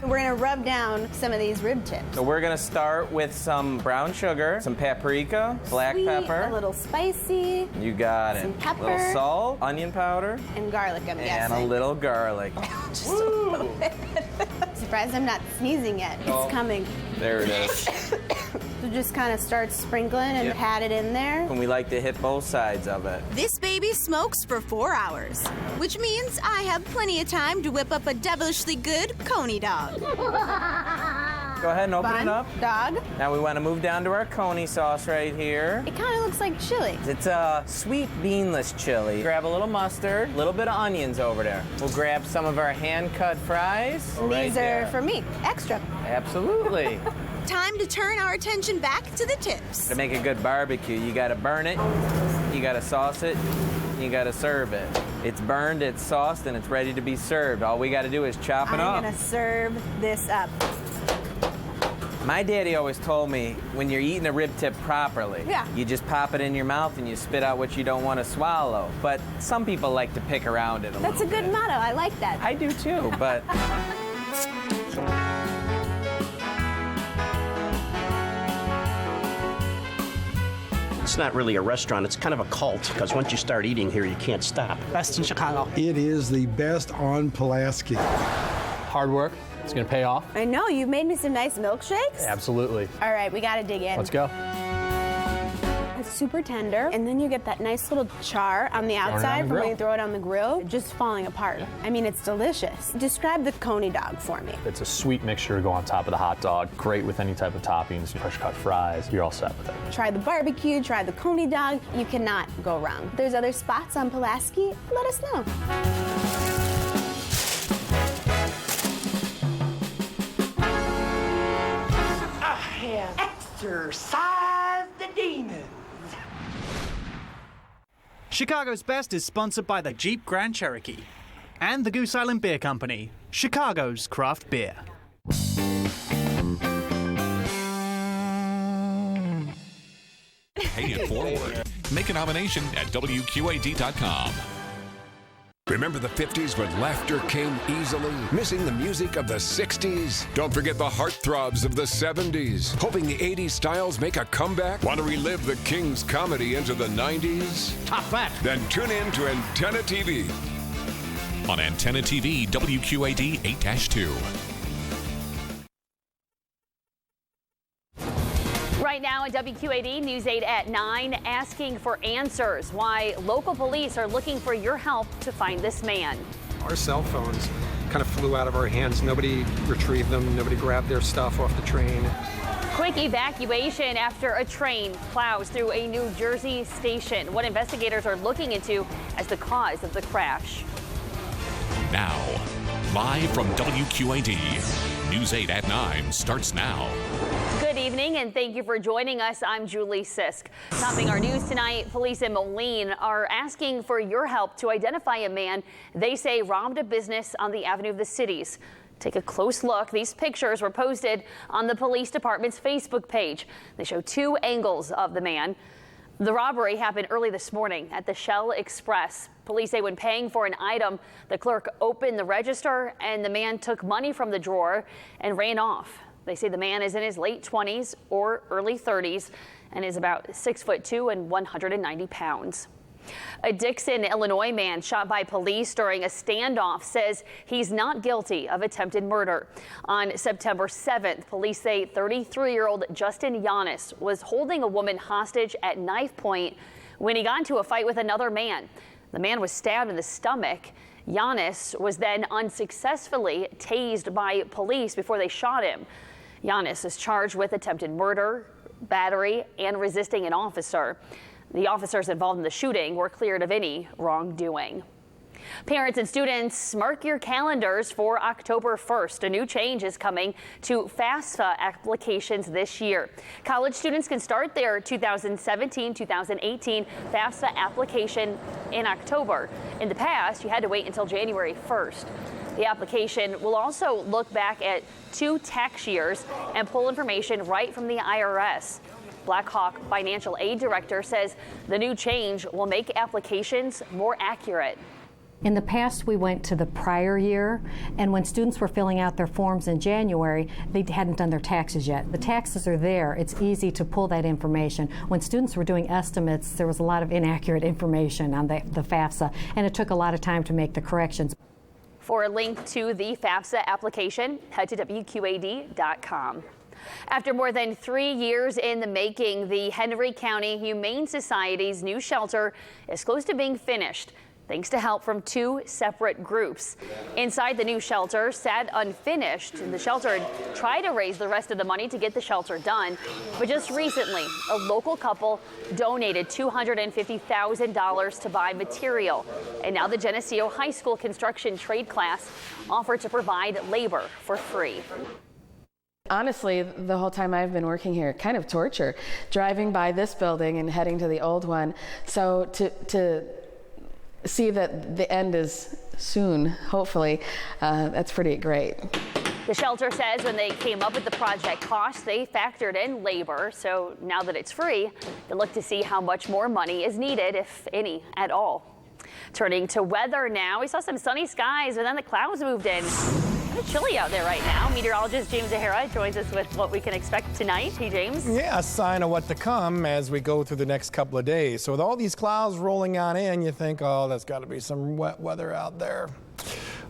We're gonna rub down some of these rib tips. So we're gonna start with some brown sugar, some paprika, black Sweet, pepper. a little spicy. You got it. Some pepper. A little salt, onion powder. And garlic, I'm and guessing. a little garlic. Just a little bit. Surprised I'm not sneezing yet. It's coming. There it is. So just kind of start sprinkling and pat it in there. And we like to hit both sides of it. This baby smokes for 4 hours, which means I have plenty of time to whip up a devilishly good coney dog. Go ahead and open it up. Dog. Now we want to move down to our coney sauce right here. It kind of looks like chili. It's a sweet beanless chili. Grab a little mustard, a little bit of onions over there. We'll grab some of our hand-cut fries. And these are for me, extra. Absolutely. Time to turn our attention back to the tips. To make a good barbecue, you gotta burn it, you gotta sauce it, you gotta serve it. It's burned, it's sauced, and it's ready to be served. All we gotta do is chop it up. I'm gonna serve this up. My daddy always told me, when you're eating a rib tip properly, you just pop it in your mouth and you spit out what you don't want to swallow. But some people like to pick around it a little bit. That's a good motto. I like that. I do too, but... It's not really a restaurant, it's kind of a cult, because once you start eating here, you can't stop. Best in Chicago. It is the best on Pulaski. Hard work, it's gonna pay off. I know, you made me some nice milkshakes. Absolutely. All right, we gotta dig in. Let's go. It's super tender, and then you get that nice little char on the outside from when you throw it on the grill, just falling apart. I mean, it's delicious. Describe the coney dog for me. It's a sweet mixture to go on top of the hot dog. Great with any type of toppings, fresh cut fries. You're all set with it. Try the barbecue, try the coney dog. You cannot go wrong. If there's other spots on Pulaski, let us know. I have exorcised the demons. Chicago's Best is sponsored by the Jeep Grand Cherokee and the Goose Island Beer Company, Chicago's craft beer. Pay it forward. Make a nomination at WQAD.com. Remember the 50s when laughter came easily? Missing the music of the 60s? Don't forget the heartthrobs of the 70s. Hoping the 80s styles make a comeback? Want to relive the King's comedy into the 90s? Top that. Then tune in to Antenna TV. On Antenna TV, WQAD 8-2. Right now at WQAD News 8 at 9, asking for answers why local police are looking for your help to find this man. Our cell phones kind of flew out of our hands. Nobody retrieved them. Nobody grabbed their stuff off the train. Quick evacuation after a train plows through a New Jersey station. What investigators are looking into as the cause of the crash. Now, live from WQAD, News 8 at 9 starts now. Good evening and thank you for joining us. I'm Julie Sisk. Topping our news tonight, police in Moline are asking for your help to identify a man they say robbed a business on the Avenue of the Cities. Take a close look. These pictures were posted on the police department's Facebook page. They show two angles of the man. The robbery happened early this morning at the Shell Express. Police say when paying for an item, the clerk opened the register and the man took money from the drawer and ran off. They say the man is in his late 20s or early 30s and is about 6'2" and 190 pounds. A Dixon, Illinois man shot by police during a standoff says he's not guilty of attempted murder. On September 7th, police say 33-year-old Justin Yanis was holding a woman hostage at knife point when he got into a fight with another man. The man was stabbed in the stomach. Yanis was then unsuccessfully tased by police before they shot him. Yanis is charged with attempted murder, battery, and resisting an officer. The officers involved in the shooting were cleared of any wrongdoing. Parents and students, mark your calendars for October 1st. A new change is coming to FAFSA applications this year. College students can start their 2017-2018 FAFSA application in October. In the past, you had to wait until January 1st. The application will also look back at 2 tax years and pull information right from the IRS. Blackhawk Financial Aid Director says the new change will make applications more accurate. In the past, we went to the prior year, and when students were filling out their forms in January, they hadn't done their taxes yet. The taxes are there. It's easy to pull that information. When students were doing estimates, there was a lot of inaccurate information on the FAFSA, and it took a lot of time to make the corrections. For a link to the FAFSA application, head to WQAD.com. After more than 3 years in the making, the Henry County Humane Society's new shelter is close to being finished, thanks to help from 2 separate groups. Inside the new shelter sat unfinished, and the shelter had tried to raise the rest of the money to get the shelter done. But just recently, a local couple donated $250,000 to buy material. And now the Geneseo High School construction trade class offered to provide labor for free. Honestly, the whole time I've been working here, kind of torture, driving by this building and heading to the old one. So to see that the end is soon, hopefully, that's pretty great. The shelter says when they came up with the project cost, they factored in labor. So now that it's free, they look to see how much more money is needed, if any at all. Turning to weather now, we saw some sunny skies, and then the clouds moved in. Kind of chilly out there right now. Meteorologist James O'Hara joins us with what we can expect tonight. Hey, James. Yeah, a sign of what to come as we go through the next couple of days. So with all these clouds rolling on in, you think, oh, that's got to be some wet weather out there.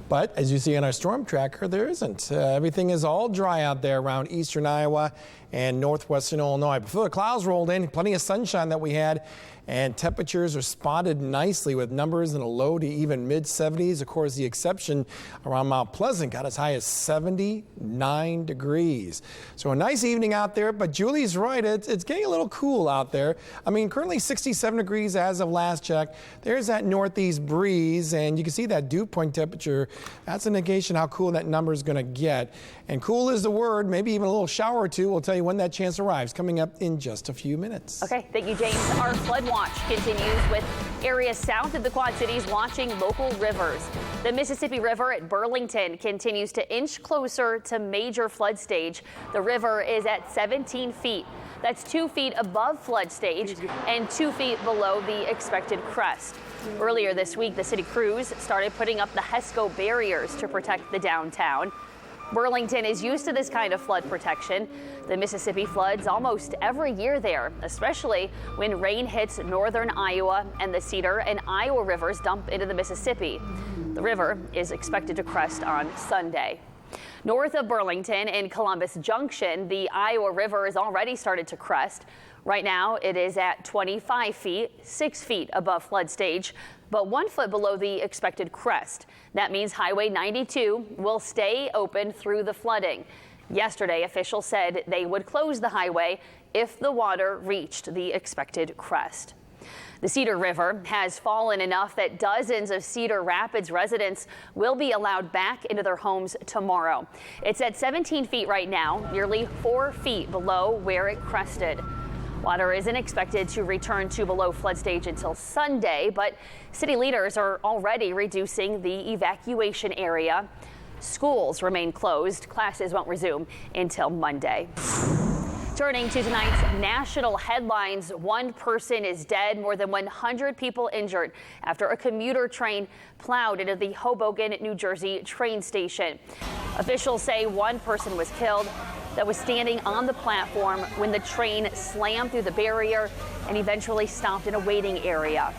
But as you see on our storm tracker, there isn't. Everything is all dry out there around eastern Iowa and northwestern Illinois. Before the clouds rolled in, plenty of sunshine that we had, and temperatures are spotted nicely with numbers in the low to even mid-70s. Of course, the exception around Mount Pleasant got as high as 79 degrees. So a nice evening out there, but Julie's right, it's getting a little cool out there. I mean, currently 67 degrees as of last check. There's that northeast breeze, and you can see that dew point temperature. That's an indication how cool that number is going to get. And cool is the word, maybe even a little shower or two. We'll tell you when that chance arrives, coming up in just a few minutes. Okay, thank you, James. Our flood watch continues with areas south of the Quad Cities watching local rivers. The Mississippi River at Burlington continues to inch closer to major flood stage. The river is at 17 feet. That's 2 feet above flood stage and 2 feet below the expected crest. Earlier this week, the city crews started putting up the HESCO barriers to protect the downtown. Burlington is used to this kind of flood protection. The Mississippi floods almost every year there, especially when rain hits northern Iowa and the Cedar and Iowa rivers dump into the Mississippi. The river is expected to crest on Sunday. North of Burlington in Columbus Junction, the Iowa River has already started to crest. Right now, it is at 25 feet, 6 feet above flood stage. but 1 foot below the expected crest. That means Highway 92 will stay open through the flooding. Yesterday, officials said they would close the highway if the water reached the expected crest. The Cedar River has fallen enough that dozens of Cedar Rapids residents will be allowed back into their homes tomorrow. It's at 17 feet right now, nearly 4 feet below where it crested. Water isn't expected to return to below flood stage until Sunday, but city leaders are already reducing the evacuation area. Schools remain closed. Classes won't resume until Monday. Turning to tonight's national headlines, 1 person is dead, more than 100 people injured after a commuter train plowed into the Hoboken, New Jersey train station. Officials say 1 person was killed that was standing on the platform when the train slammed through the barrier and eventually stopped in a waiting area.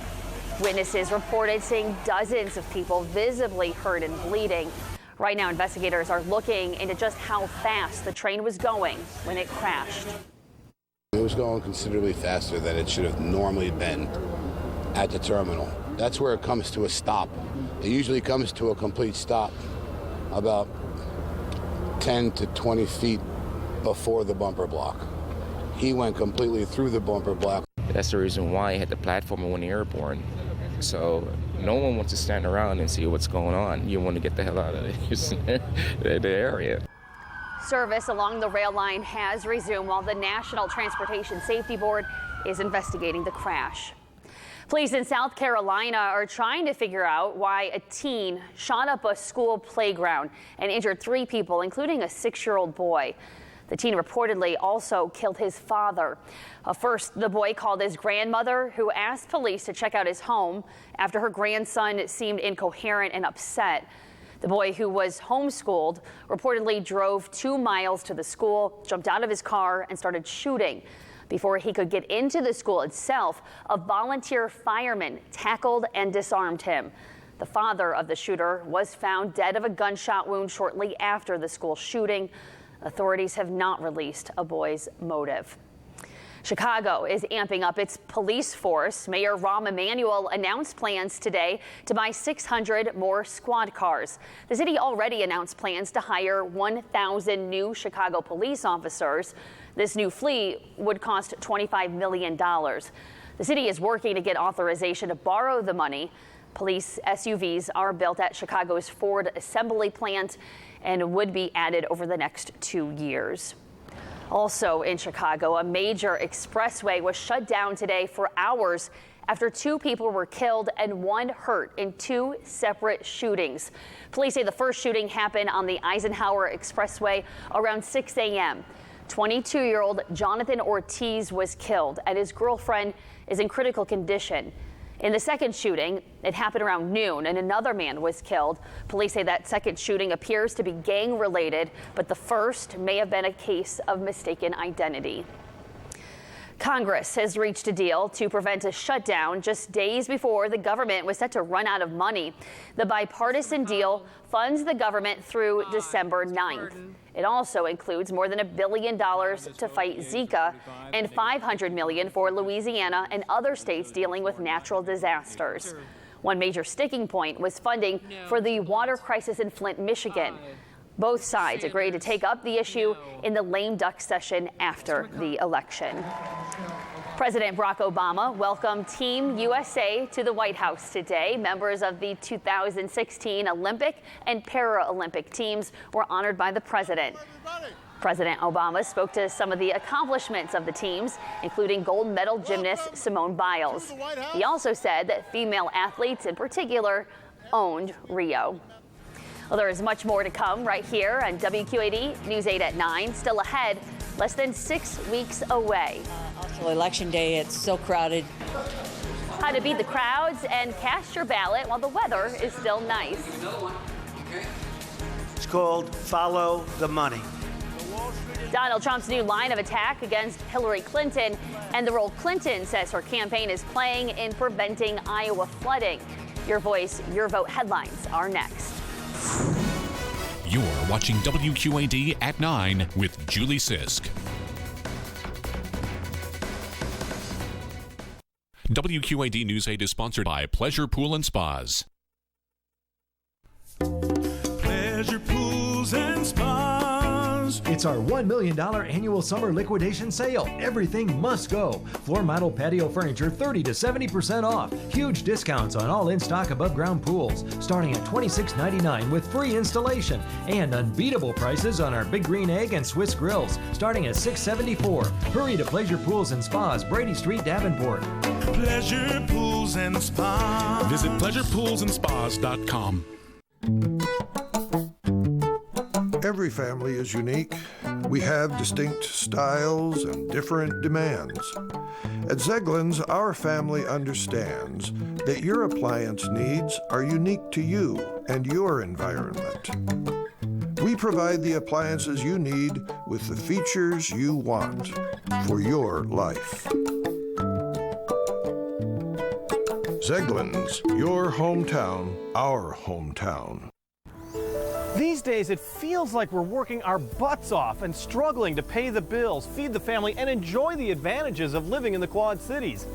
Witnesses reported seeing dozens of people visibly hurt and bleeding. Right now, investigators are looking into just how fast the train was going when it crashed. It was going considerably faster than it should have normally been at the terminal. That's where it comes to a stop. It usually comes to a complete stop about 10 to 20 feet before the bumper block. He went completely through the bumper block. That's the reason why I hit the platform when airborne. So no one wants to stand around and see what's going on. You want to get the hell out of the area. Service along the rail line has resumed while the National Transportation Safety Board is investigating the crash. Police in South Carolina are trying to figure out why a teen shot up a school playground and injured 3 people, including a 6-year-old boy. The teen reportedly also killed his father. First, the boy called his grandmother, who asked police to check out his home after her grandson seemed incoherent and upset. The boy, who was homeschooled, reportedly drove 2 miles to the school, jumped out of his car, and started shooting. Before he could get into the school itself, a volunteer fireman tackled and disarmed him. The father of the shooter was found dead of a gunshot wound shortly after the school shooting. Authorities have not released a boy's motive. Chicago is amping up its police force. Mayor Rahm Emanuel announced plans today to buy 600 more squad cars. The city already announced plans to hire 1,000 new Chicago police officers. This new fleet would cost $25 million. The city is working to get authorization to borrow the money. Police SUVs are built at Chicago's Ford assembly plant and would be added over the next 2 years. Also in Chicago, a major expressway was shut down today for hours after 2 people were killed and 1 hurt in 2 separate shootings. Police say the first shooting happened on the Eisenhower Expressway around 6 a.m. 22-year-old Jonathan Ortiz was killed, and his girlfriend is in critical condition. In the second shooting, it happened around noon, and another man was killed. Police say that second shooting appears to be gang-related, but the first may have been a case of mistaken identity. Congress has reached a deal to prevent a shutdown just days before the government was set to run out of money. The bipartisan deal funds the government through December 9th. It also includes more than $1 billion to fight Zika and $500 million for Louisiana and other states dealing with natural disasters. One major sticking point was funding for the water crisis in Flint, Michigan. Both sides agreed to take up the issue in the lame duck session after the election. President Barack Obama welcomed Team USA to the White House today. Members of the 2016 Olympic and Paralympic teams were honored by the president. President Obama spoke to some of the accomplishments of the teams, including gold medal gymnast Simone Biles. He also said that female athletes in particular owned Rio. Well, there is much more to come right here on WQAD News 8 at 9. Still ahead, less than 6 weeks away. Also, Election Day, it's so crowded. How to beat the crowds and cast your ballot while the weather is still nice. It's called Follow the Money. Donald Trump's new line of attack against Hillary Clinton and the role Clinton says her campaign is playing in preventing Iowa flooding. Your voice, your vote headlines are next. You're watching WQAD at 9 with Julie Sisk. WQAD News 8 is sponsored by Pleasure Pool and Spas. Pleasure Pools and Spas. It's our $1 million annual summer liquidation sale. Everything must go. Floor model patio furniture 30 to 70% off. Huge discounts on all in-stock above-ground pools, starting at $26.99 with free installation. And unbeatable prices on our Big Green Egg and Swiss grills, starting at $6.74. Hurry to Pleasure Pools and Spas, Brady Street, Davenport. Pleasure Pools and Spas. Visit pleasurepoolsandspas.com. Every family is unique. We have distinct styles and different demands. At Zeglin's, our family understands that your appliance needs are unique to you and your environment. We provide the appliances you need with the features you want for your life. Zeglin's, your hometown, our hometown. These days, it feels like we're working our butts off and struggling to pay the bills, feed the family, and enjoy the advantages of living in the Quad Cities.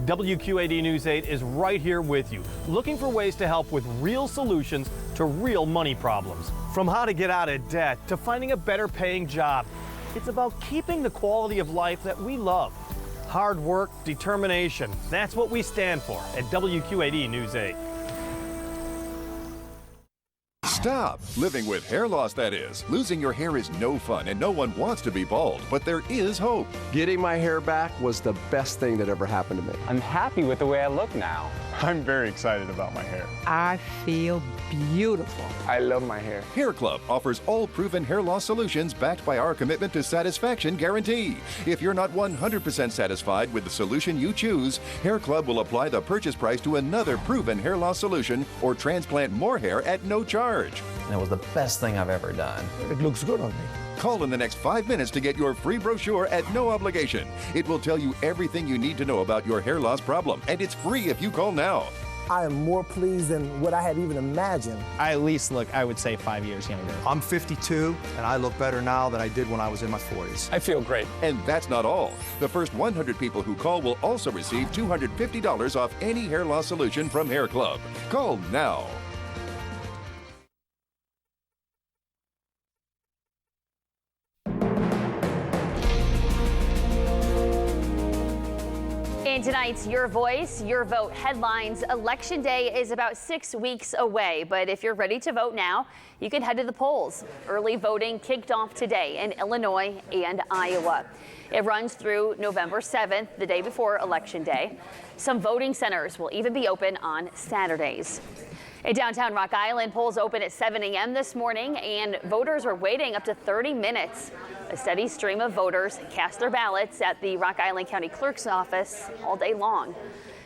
WQAD News 8 is right here with you, looking for ways to help with real solutions to real money problems. From how to get out of debt to finding a better paying job, it's about keeping the quality of life that we love. Hard work, determination, that's what we stand for at WQAD News 8. Stop living with hair loss, that is. Losing your hair is no fun and no one wants to be bald, but there is hope. Getting my hair back was the best thing that ever happened to me. I'm happy with the way I look now. I'm very excited about my hair. I feel beautiful. I love my hair. Hair Club offers all proven hair loss solutions backed by our commitment to satisfaction guarantee. If you're not 100% satisfied with the solution you choose, Hair Club will apply the purchase price to another proven hair loss solution or transplant more hair at no charge. And it was the best thing I've ever done. It looks good on me. Call in the next 5 minutes to get your free brochure at no obligation. It will tell you everything you need to know about your hair loss problem, and it's free if you call now. I am more pleased than what I had even imagined. I at least look, I would say, 5 years younger. I'm 52, and I look better now than I did when I was in my 40s. I feel great. And that's not all. The first 100 people who call will also receive $250 off any hair loss solution from Hair Club. Call now. In tonight's Your Voice, Your Vote headlines, Election Day is about 6 weeks away, but if you're ready to vote now, you can head to the polls. Early voting kicked off today in Illinois and Iowa. It runs through November 7th, the day before Election Day. Some voting centers will even be open on Saturdays. In downtown Rock Island, polls open at 7 a.m. this morning, and voters are waiting up to 30 minutes. A steady stream of voters cast their ballots at the Rock Island County Clerk's office all day long.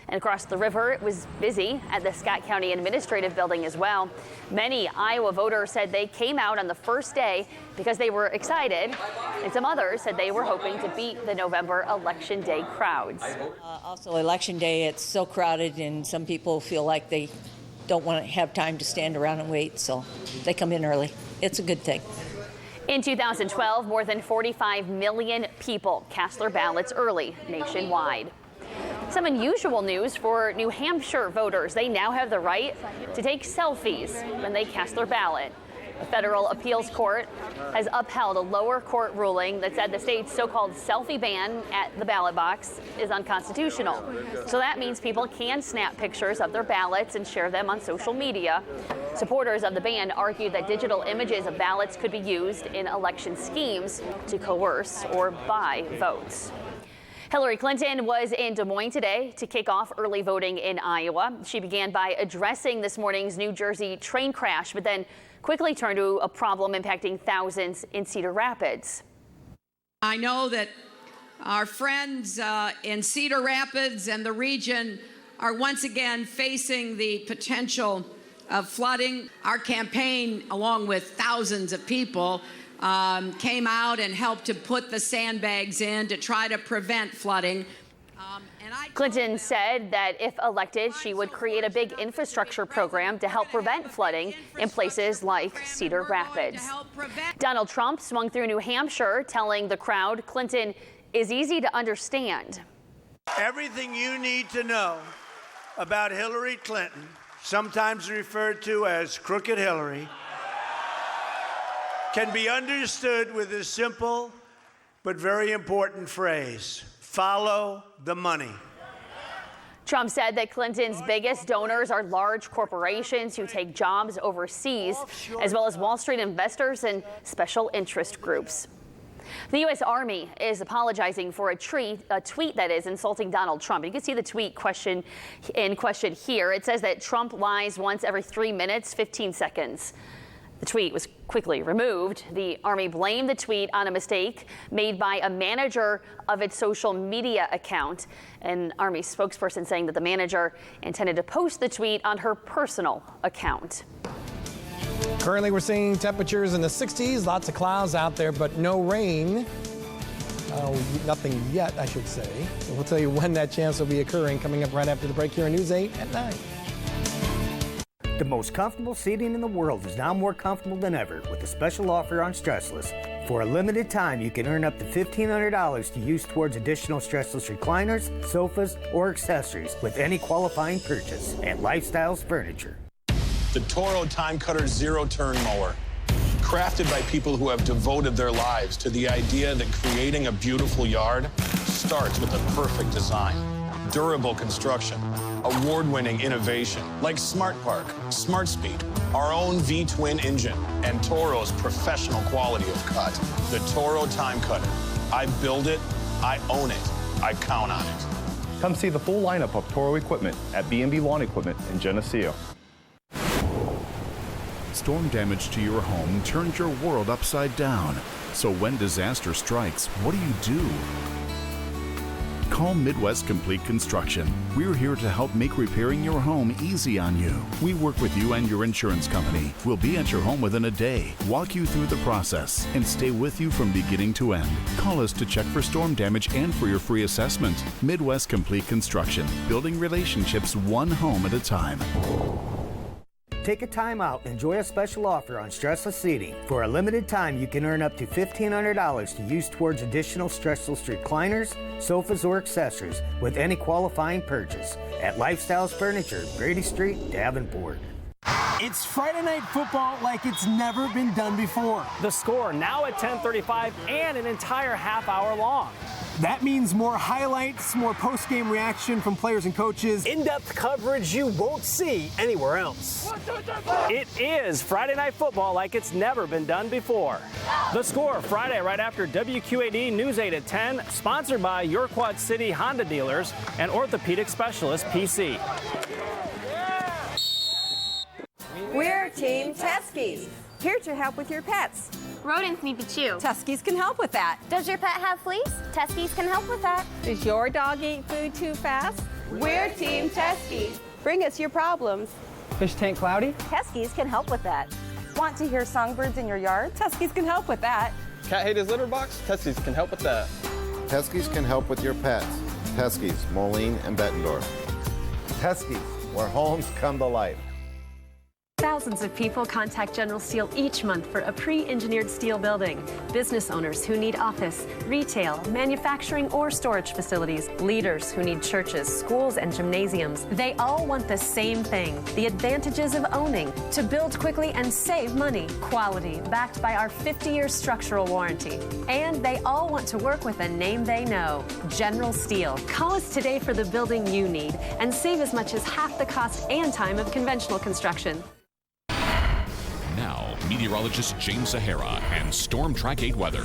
And across the river, it was busy at the Scott County Administrative Building as well. Many Iowa voters said they came out on the first day because they were excited, and some others said they were hoping to beat the November Election Day crowds. Also, Election Day, it's so crowded, and some people feel like they don't want to have time to stand around and wait, so they come in early. It's a good thing. In 2012, more than 45 million people cast their ballots early nationwide. Some unusual news for New Hampshire voters. They now have the right to take selfies when they cast their ballot. A federal appeals court has upheld a lower court ruling that said the state's so-called selfie ban at the ballot box is unconstitutional. So that means people can snap pictures of their ballots and share them on social media. Supporters of the ban argue that digital images of ballots could be used in election schemes to coerce or buy votes. Hillary Clinton was in Des Moines today to kick off early voting in Iowa. She began by addressing this morning's New Jersey train crash, but then quickly turned to a problem impacting thousands in Cedar Rapids. I know that our friends in Cedar Rapids and the region are once again facing the potential of flooding. Our campaign, along with thousands of people, came out and helped to put the sandbags in to try to prevent flooding. Clinton said that if elected, she would create a big infrastructure program to help prevent flooding in places like Cedar Rapids. Donald Trump swung through New Hampshire, telling the crowd Clinton is easy to understand. Everything you need to know about Hillary Clinton, sometimes referred to as Crooked Hillary, can be understood with a simple but very important phrase: follow the money. Trump said that Clinton's biggest donors are large corporations who take jobs overseas, as well as Wall Street investors and special interest groups. The U.S. Army is apologizing for a tweet that is insulting Donald Trump. You can see the tweet in question here. It says that Trump lies once every 3 minutes, 15 seconds. The tweet was quickly removed. The Army blamed the tweet on a mistake made by a manager of its social media account. An Army spokesperson saying that the manager intended to post the tweet on her personal account. Currently, we're seeing temperatures in the 60s, lots of clouds out there, but no rain. Nothing yet, I should say. So we'll tell you when that chance will be occurring coming up right after the break here on News 8 at 9. The most comfortable seating in the world is now more comfortable than ever with a special offer on Stressless. For a limited time, you can earn up to $1,500 to use towards additional Stressless recliners, sofas, or accessories with any qualifying purchase at Lifestyles Furniture. The Toro Time Cutter Zero-Turn Mower. Crafted by people who have devoted their lives to the idea that creating a beautiful yard starts with the perfect design. Durable construction, award-winning innovation like Smart Park, Smart Speed, our own V-twin engine, and Toro's professional quality of cut. The Toro Time Cutter. I build it, I own it, I count on it. Come see the full lineup of Toro equipment at B&B Lawn Equipment in Geneseo. Storm damage to your home turns your world upside down. So when disaster strikes, what do? Call Midwest Complete Construction. We're here to help make repairing your home easy on you. We work with you and your insurance company. We'll be at your home within a day, walk you through the process, and stay with you from beginning to end. Call us to check for storm damage and for your free assessment. Midwest Complete Construction, building relationships one home at a time. Take a time out and enjoy a special offer on Stressless seating. For a limited time, you can earn up to $1,500 to use towards additional Stressless recliners, sofas, or accessories with any qualifying purchase at Lifestyles Furniture, Grady Street, Davenport. It's Friday night football like it's never been done before. The Score now at 10:35 and an entire half hour long. That means more highlights, more post-game reaction from players and coaches. In-depth coverage you won't see anywhere else. It is Friday Night Football like it's never been done before. The Score, Friday right after WQAD News 8 at 10, sponsored by your Quad City Honda dealers and orthopedic specialist PC. We're Team Teskies, here to help with your pets. Rodents need to chew. Teskies can help with that. Does your pet have fleas? Teskies can help with that. Does your dog eat food too fast? We're Team Teskies. Bring us your problems. Fish tank cloudy? Teskies can help with that. Want to hear songbirds in your yard? Teskies can help with that. Cat hate his litter box? Teskies can help with that. Teskies can help with your pets. Teskies, Moline and Bettendorf. Teskies, where homes come to life. Thousands of people contact General Steel each month for a pre-engineered steel building. Business owners who need office, retail, manufacturing, or storage facilities. Leaders who need churches, schools, and gymnasiums. They all want the same thing, the advantages of owning, to build quickly and save money. Quality, backed by our 50-year structural warranty. And they all want to work with a name they know, General Steel. Call us today for the building you need and save as much as half the cost and time of conventional construction. Now, meteorologist James Sahara and Storm Track 8 weather.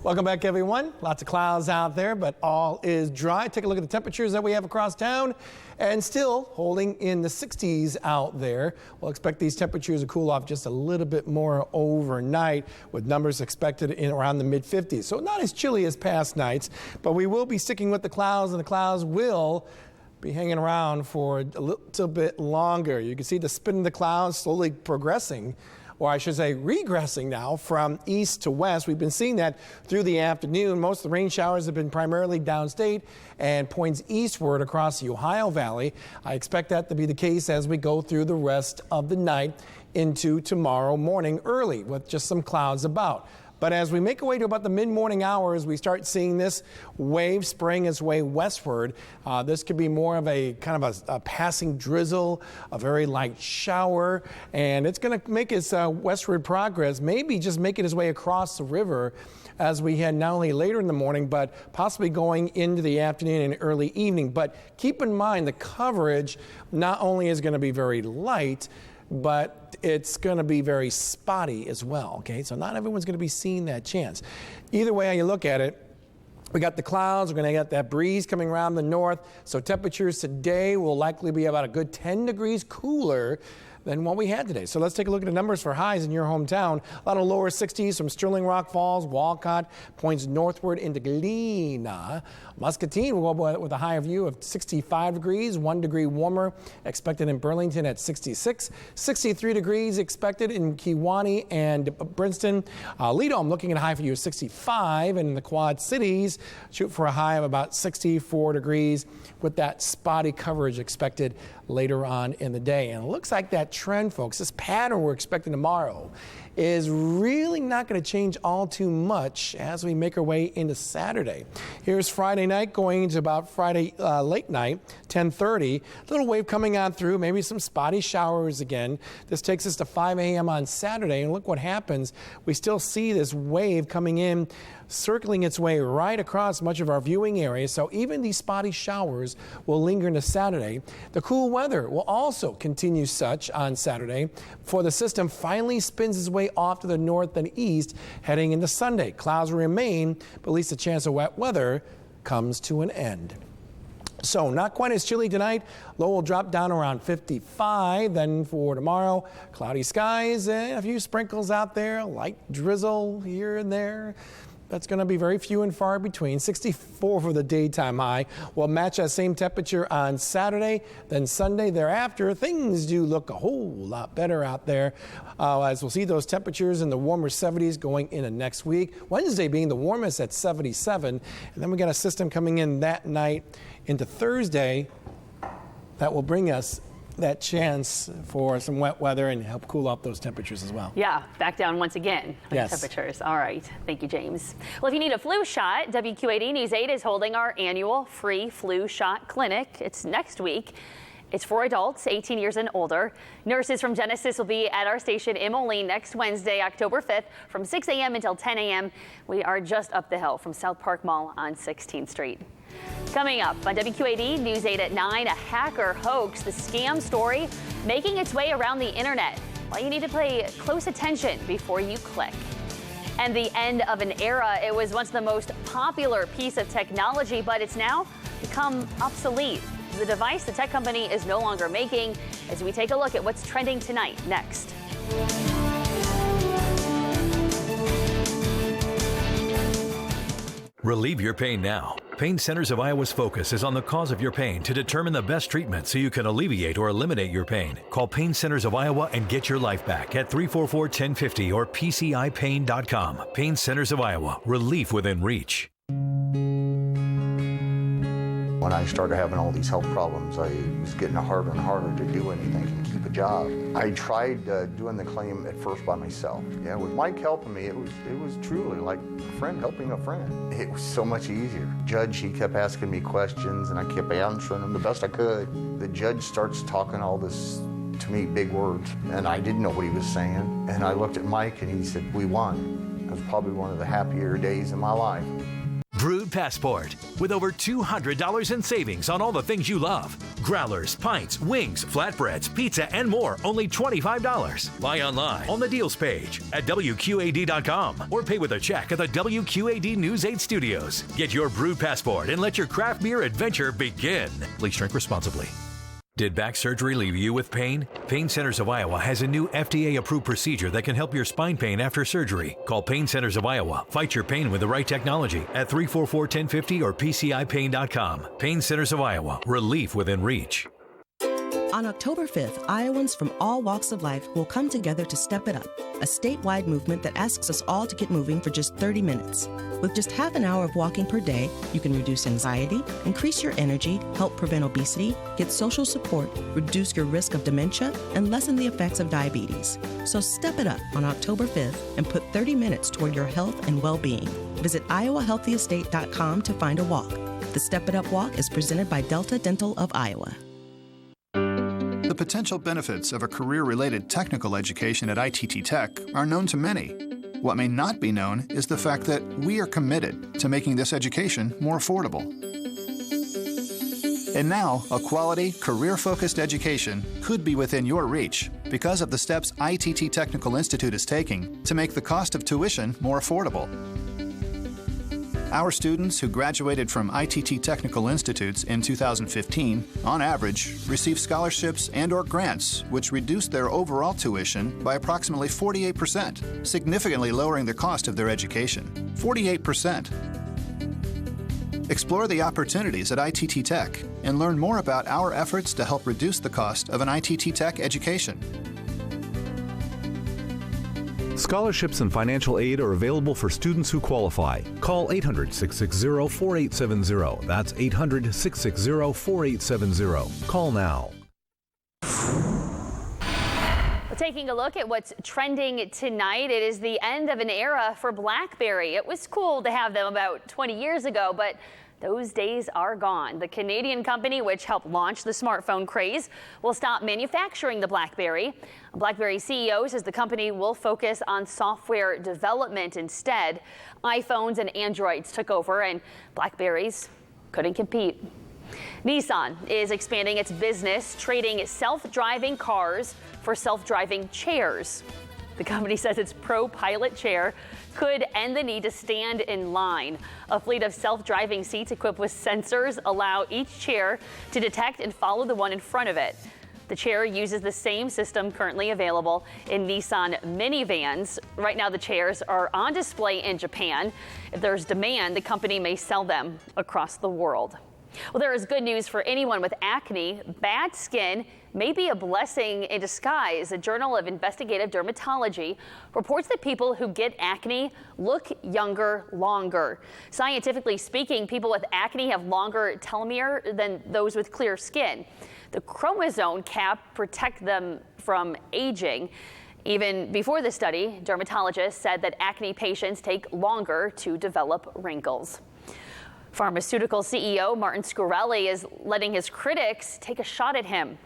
Welcome back, everyone. Lots of clouds out there, but all is dry. Take a look at the temperatures that we have across town, and still holding in the 60s out there. We'll expect these temperatures to cool off just a little bit more overnight, with numbers expected in around the mid-50s. So not as chilly as past nights, but we will be sticking with the clouds, and the clouds will be hanging around for a little bit longer. You can see the spin of the clouds slowly progressing, or I should say regressing now from east to west. We've been seeing that through the afternoon. Most of the rain showers have been primarily downstate and points eastward across the Ohio Valley. I expect that to be the case as we go through the rest of the night into tomorrow morning early with just some clouds about. But as we make our way to about the mid-morning hours, we start seeing this wave spraying its way westward. This could be more of a kind of a passing drizzle, a very light shower, and it's going to make its westward progress, maybe just making its way across the river as we head not only later in the morning, but possibly going into the afternoon and early evening. But keep in mind the coverage not only is going to be very light, but it's going to be very spotty as well, okay? So not everyone's going to be seeing that chance. Either way how you look at it, we got the clouds, we're going to get that breeze coming around the north, so temperatures today will likely be about a good 10 degrees cooler than what we had today. So let's take a look at the numbers for highs in your hometown. A lot of lower 60s from Sterling Rock Falls, Walcott, points northward into Galena. Muscatine will go with a high view of 65 degrees, 1 degree warmer expected in Burlington at 66, 63 degrees expected in Kewaunee and Princeton. Ledo, I'm looking at a high view of 65, and in the Quad Cities, shoot for a high of about 64 degrees with that spotty coverage expected later on in the day. And it looks like that trend, folks, this pattern we're expecting tomorrow is really not going to change all too much as we make our way into Saturday. Here's Friday night going into about Friday late night, 10:30. Little wave coming on through, maybe some spotty showers again. This takes us to 5 a.m. on Saturday, and look what happens. We still see this wave coming in, circling its way right across much of our viewing area, so even these spotty showers will linger into Saturday. The cool weather will also continue such on Saturday before the system finally spins its way off to the north and east heading into Sunday. Clouds will remain, but at least the chance of wet weather comes to an end. So not quite as chilly tonight. Low will drop down around 55. Then for tomorrow, cloudy skies and a few sprinkles out there, light drizzle here and there. That's going to be very few and far between. 64 for the daytime high. We'll match that same temperature on Saturday. Then Sunday thereafter, things do look a whole lot better out there as we'll see those temperatures in the warmer 70s going into next week. Wednesday being the warmest at 77. And then we got a system coming in that night into Thursday that will bring us that chance for some wet weather and help cool off those temperatures as well. Yeah, back down once again with yes. the temperatures. All right. Thank you, James. Well, if you need a flu shot, WQAD News 8 is holding our annual free flu shot clinic. It's next week. It's for adults 18 years and older. Nurses from Genesis will be at our station in Moline next Wednesday, October 5th from 6 a.m. until 10 a.m. We are just up the hill from South Park Mall on 16th Street. Coming up on WQAD News 8 at 9, a hacker hoax, the scam story making its way around the internet. Well, you need to pay close attention before you click. And the end of an era. It was once the most popular piece of technology, but it's now become obsolete. The device the tech company is no longer making, as we take a look at what's trending tonight next. Relieve your pain now. Pain Centers of Iowa's focus is on the cause of your pain to determine the best treatment so you can alleviate or eliminate your pain. Call Pain Centers of Iowa and get your life back at 344-1050 or PCIpain.com. Pain Centers of Iowa. Relief within reach. When I started having all these health problems, it was getting harder and harder to do anything and keep a job. I tried doing the claim at first by myself. Yeah, with Mike helping me, it was truly like a friend helping a friend. It was so much easier. Judge, he kept asking me questions and I kept answering them the best I could. The judge starts talking all this, to me, big words, and I didn't know what he was saying. And I looked at Mike and he said, "We won." It was probably one of the happier days in my life. Brood Passport, with over $200 in savings on all the things you love. Growlers, pints, wings, flatbreads, pizza, and more, only $25. Buy online on the deals page at WQAD.com or pay with a check at the WQAD News 8 studios. Get your Brood Passport and let your craft beer adventure begin. Please drink responsibly. Did back surgery leave you with pain? Pain Centers of Iowa has a new FDA-approved procedure that can help your spine pain after surgery. Call Pain Centers of Iowa. Fight your pain with the right technology at 344-1050 or PCIpain.com. Pain Centers of Iowa. Relief within reach. On October 5th, Iowans from all walks of life will come together to Step It Up, a statewide movement that asks us all to get moving for just 30 minutes. With just half an hour of walking per day, you can reduce anxiety, increase your energy, help prevent obesity, get social support, reduce your risk of dementia, and lessen the effects of diabetes. So step it up on October 5th and put 30 minutes toward your health and well-being. Visit iowahealthyestate.com to find a walk. The Step It Up Walk is presented by Delta Dental of Iowa. The potential benefits of a career-related technical education at ITT Tech are known to many. What may not be known is the fact that we are committed to making this education more affordable. And now, a quality, career-focused education could be within your reach because of the steps ITT Technical Institute is taking to make the cost of tuition more affordable. Our students who graduated from ITT Technical Institutes in 2015, on average, received scholarships and/or grants, which reduced their overall tuition by approximately 48%, significantly lowering the cost of their education. 48%. Explore the opportunities at ITT Tech and learn more about our efforts to help reduce the cost of an ITT Tech education. Scholarships and financial aid are available for students who qualify. Call 800-660-4870. That's 800-660-4870. Call now. Taking a look at what's trending tonight, it is the end of an era for BlackBerry. It was cool to have them about 20 years ago, but those days are gone. The Canadian company, which helped launch the smartphone craze, will stop manufacturing the BlackBerry. BlackBerry CEO says the company will focus on software development instead. iPhones and Androids took over, and BlackBerries couldn't compete. Nissan is expanding its business, trading self-driving cars for self-driving chairs. The company says its Pro Pilot chair could end the need to stand in line. A fleet of self-driving seats equipped with sensors allow each chair to detect and follow the one in front of it. The chair uses the same system currently available in Nissan minivans. Right now, the chairs are on display in Japan. If there's demand, the company may sell them across the world. Well, there is good news for anyone with acne. Bad skin may be a blessing in disguise. A Journal of Investigative Dermatology reports that people who get acne look younger longer. Scientifically speaking, people with acne have longer telomere than those with clear skin. The chromosome cap protects them from aging. Even before the study, dermatologists said that acne patients take longer to develop wrinkles. Pharmaceutical CEO Martin Shkreli is letting his critics take a shot at him,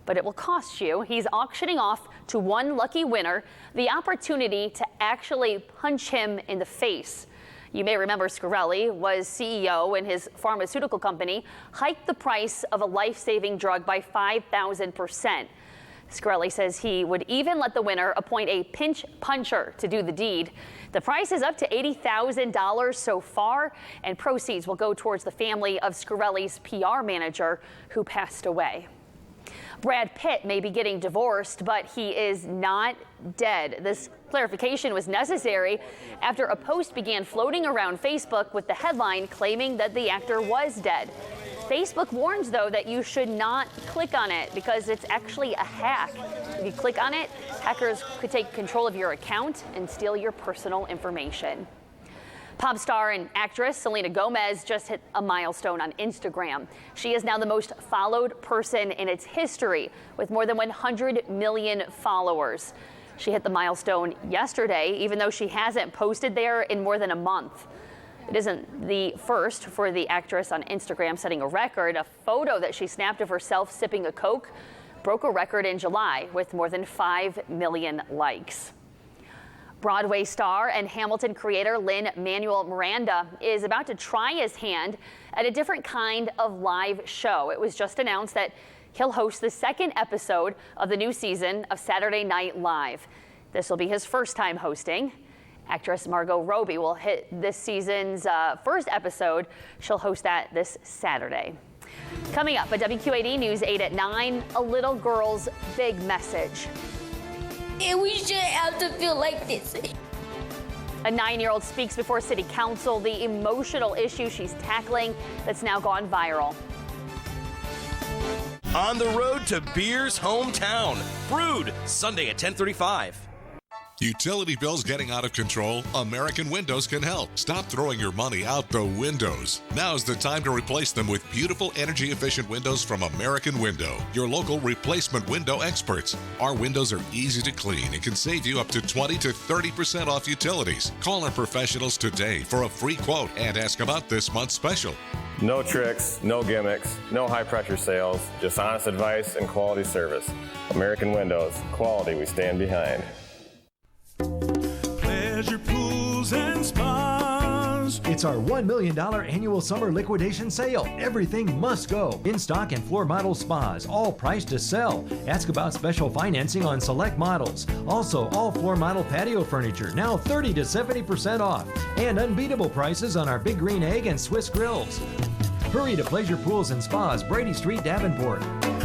but it will cost you. He's auctioning off to one lucky winner the opportunity to actually punch him in the face. You may remember Shkreli was CEO when his pharmaceutical company hiked the price of a life-saving drug by 5,000%. Shkreli says he would even let the winner appoint a pinch puncher to do the deed. The price is up to $80,000 so far, and proceeds will go towards the family of Shkreli's PR manager who passed away. Brad Pitt may be getting divorced, but he is not dead. This clarification was necessary after a post began floating around Facebook with the headline claiming that the actor was dead. Facebook warns, though, that you should not click on it because it's actually a hack. If you click on it, hackers could take control of your account and steal your personal information. Pop star and actress Selena Gomez just hit a milestone on Instagram. She is now the most followed person in its history with more than 100 million followers. She hit the milestone yesterday, even though she hasn't posted there in more than a month. It isn't the first for the actress on Instagram setting a record. A photo that she snapped of herself sipping a Coke broke a record in July with more than 5 million likes. Broadway star and Hamilton creator Lin-Manuel Miranda is about to try his hand at a different kind of live show. It was just announced that he'll host the second episode of the new season of Saturday Night Live. This will be his first time hosting. Actress Margot Robbie will hit this season's first episode. She'll host that this Saturday. Coming up at WQAD News 8 at 9, a little girl's big message. And we shouldn't have to feel like this. A 9-year-old speaks before City Council, the emotional issue she's tackling that's now gone viral. On the road to beer's hometown, Brewed, Sunday at 10:35. Utility bills getting out of control? American Windows can help. Stop throwing your money out the windows. Now's the time to replace them with beautiful, energy-efficient windows from American Window, your local replacement window experts. Our windows are easy to clean and can save you up to 20 to 30% off utilities. Call our professionals today for a free quote and ask about this month's special. No tricks, no gimmicks, no high-pressure sales, just honest advice and quality service. American Windows, quality we stand behind. Pleasure Pools and Spas. It's our $1 million annual summer liquidation sale. Everything must go. In stock and floor model spas, all priced to sell. Ask about special financing on select models. Also, all floor model patio furniture, now 30 to 70% off. And unbeatable prices on our Big Green Egg and Swiss grills. Hurry to Pleasure Pools and Spas, Brady Street, Davenport.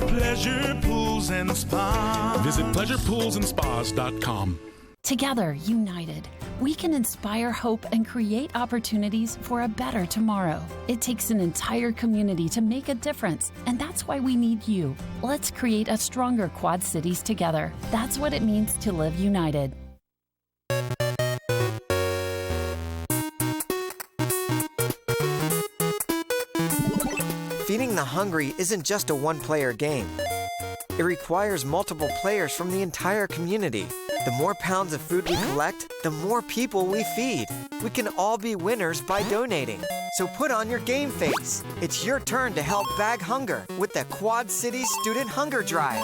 Pleasure Pools and Spas. Visit pleasurepoolsandspas.com. Together, united, we can inspire hope and create opportunities for a better tomorrow. It takes an entire community to make a difference, and that's why we need you. Let's create a stronger Quad Cities together. That's what it means to live united. Feeding the hungry isn't just a one-player game. It requires multiple players from the entire community. The more pounds of food we collect, the more people we feed. We can all be winners by donating. So put on your game face. It's your turn to help bag hunger with the Quad Cities Student Hunger Drive.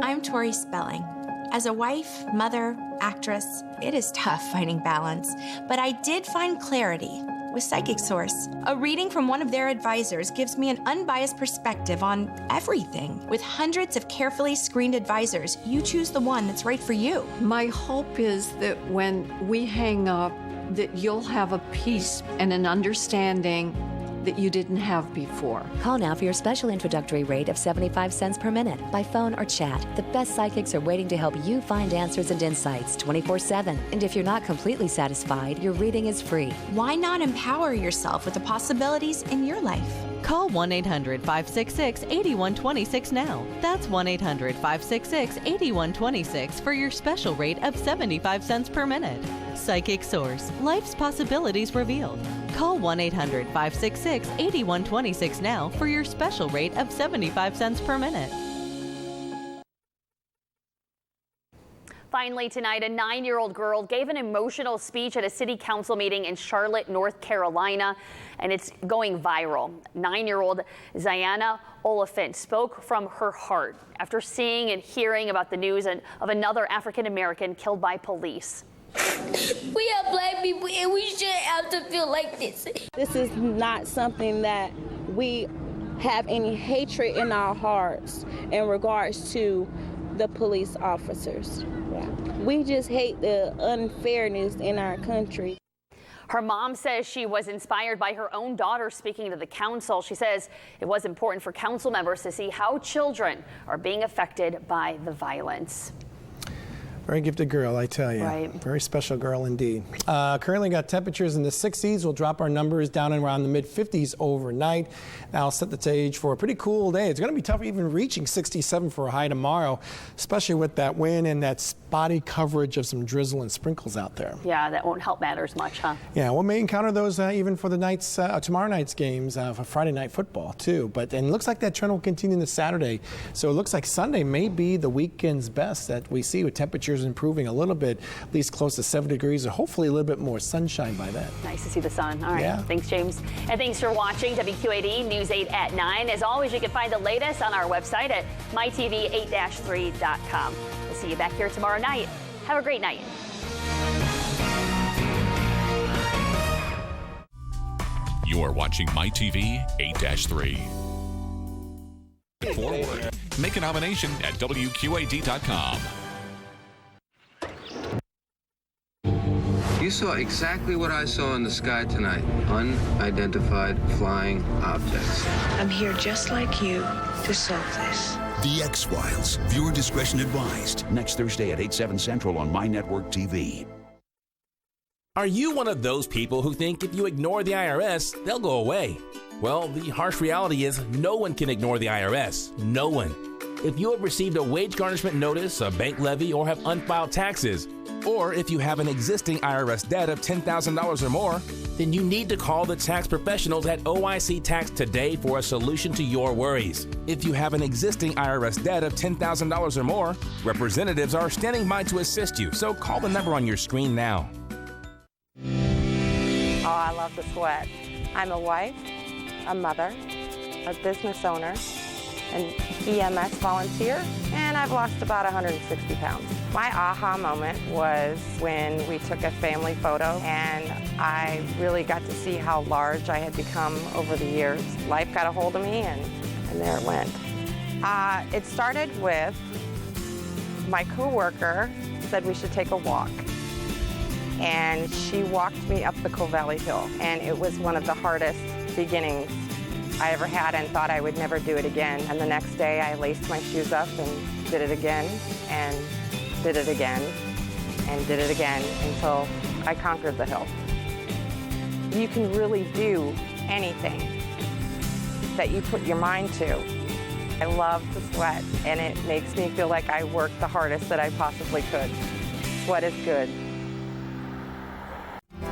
I'm Tori Spelling. As a wife, mother, actress, it is tough finding balance, but I did find clarity with Psychic Source. A reading from one of their advisors gives me an unbiased perspective on everything. With hundreds of carefully screened advisors, you choose the one that's right for you. My hope is that when we hang up, that you'll have a peace and an understanding that you didn't have before. Call now for your special introductory rate of 75 cents per minute by phone or chat. The best psychics are waiting to help you find answers and insights 24/7. And if you're not completely satisfied, your reading is free. Why not empower yourself with the possibilities in your life? Call 1-800-566-8126 now. That's 1-800-566-8126 for your special rate of 75 cents per minute. Psychic Source. Life's possibilities revealed. Call 1-800-566-8126 now for your special rate of 75 cents per minute. Finally tonight, a 9-year-old girl gave an emotional speech at a city council meeting in Charlotte, North Carolina, and it's going viral. 9-year-old Ziana Oliphant spoke from her heart after seeing and hearing about the news of another African American killed by police. We are black people and we shouldn't have to feel like this. This is not something that we have any hatred in our hearts in regards to the police officers. Yeah. We just hate the unfairness in our country. Her mom says she was inspired by her own daughter speaking to the council. She says it was important for council members to see how children are being affected by the violence. Very gifted girl, I tell you. Right. Very special girl indeed. Currently got temperatures in the 60s. We'll drop our numbers down around the mid-50s overnight. That'll set the stage for a pretty cool day. It's going to be tough even reaching 67 for a high tomorrow, especially with that wind and that spotty coverage of some drizzle and sprinkles out there. Yeah, that won't help matters much, huh? Yeah, we may encounter those even for the night's tomorrow night's games for Friday night football too. And it looks like that trend will continue this Saturday. So it looks like Sunday may be the weekend's best that we see, with temperatures improving a little bit, at least close to 7 degrees, or hopefully a little bit more sunshine by then. Nice to see the sun. All right. Yeah. Thanks, James. And thanks for watching WQAD News 8 at 9. As always, you can find the latest on our website at mytv8-3.com. We'll see you back here tomorrow night. Have a great night. You are watching MyTV 8-3. Forward. Make a nomination at WQAD.com. You saw exactly what I saw in the sky tonight. Unidentified flying objects. I'm here just like you to solve this. The X-Files. Viewer discretion advised. Next Thursday at 8/7 Central on My Network TV. Are you one of those people who think if you ignore the IRS, they'll go away? Well, the harsh reality is no one can ignore the IRS. No one. if you have received a wage garnishment notice, a bank levy, or have unfiled taxes, or if you have an existing IRS debt of $10,000 or more, then you need to call the tax professionals at OIC Tax today for a solution to your worries. If you have an existing IRS debt of $10,000 or more, representatives are standing by to assist you, so call the number on your screen now. Oh, I love the sweat. I'm a wife, a mother, a business owner, an EMS volunteer, and I've lost about 160 pounds. My aha moment was when we took a family photo and I really got to see how large I had become over the years. Life got a hold of me and there it went. It started with my coworker said we should take a walk. And she walked me up the Coal Valley Hill, and it was one of the hardest beginnings I ever had and thought I would never do it again. And the next day I laced my shoes up and did it again and did it again and did it again until I conquered the hill. You can really do anything that you put your mind to. I love the sweat, and it makes me feel like I worked the hardest that I possibly could. Sweat is good.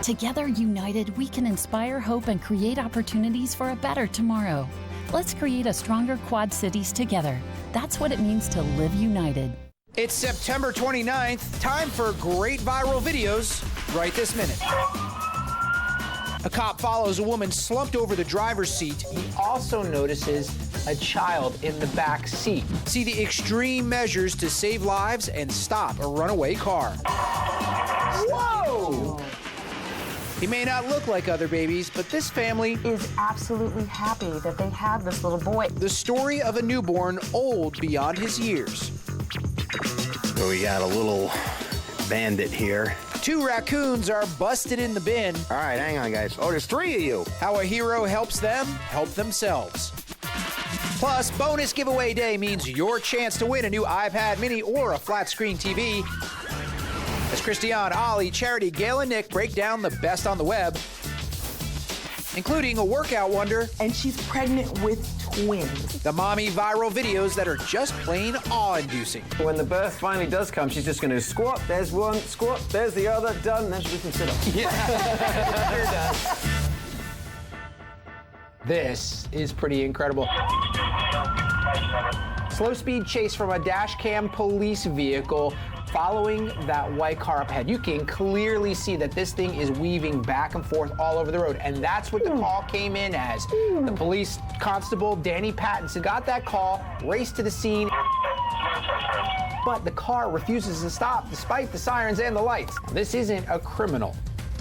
Together, united, we can inspire hope and create opportunities for a better tomorrow. Let's create a stronger Quad Cities together. That's what it means to live united. It's September 29th. Time for great viral videos right this minute. A cop follows a woman slumped over the driver's seat. He also notices a child in the back seat. See the extreme measures to save lives and stop a runaway car. Whoa! He may not look like other babies, but this family is absolutely happy that they have this little boy. The story of a newborn old beyond his years. So we got a little bandit here. 2 raccoons are busted in the bin. All right, hang on, guys. Oh, there's 3 of you. How a hero helps them help themselves. Plus, bonus giveaway day means your chance to win a new iPad mini or a flat screen TV. As Christiane, Ollie, Charity, Gail, and Nick break down the best on the web, including a workout wonder. And she's pregnant with twins. The mommy viral videos that are just plain awe-inducing. When the birth finally does come, she's just going to squat. There's one, squat. There's the other. Done. Then she can sit up. Yeah. You're done. This is pretty incredible. Slow speed chase from a dash cam police vehicle following that white car up ahead. You can clearly see that this thing is weaving back and forth all over the road, and that's what the call came in as. The police constable, Danny Pattinson, got that call, raced to the scene, but the car refuses to stop despite the sirens and the lights. This isn't a criminal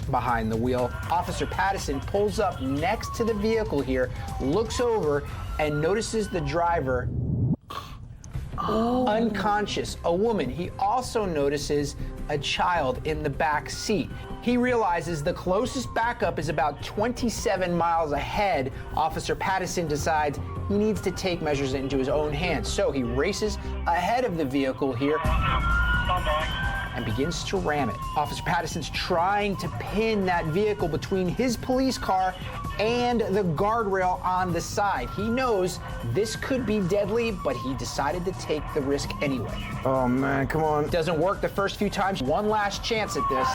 behind the wheel. Officer Pattinson pulls up next to the vehicle here, looks over, and notices the driver unconscious, a woman. He also notices a child in the back seat. He realizes the closest backup is about 27 miles ahead. Officer Pattinson decides he needs to take measures into his own hands. So he races ahead of the vehicle here and begins to ram it. Officer Patterson's trying to pin that vehicle between his police car and the guardrail on the side. He knows this could be deadly, but he decided to take the risk anyway. Oh man, come on. Doesn't work the first few times. One last chance at this.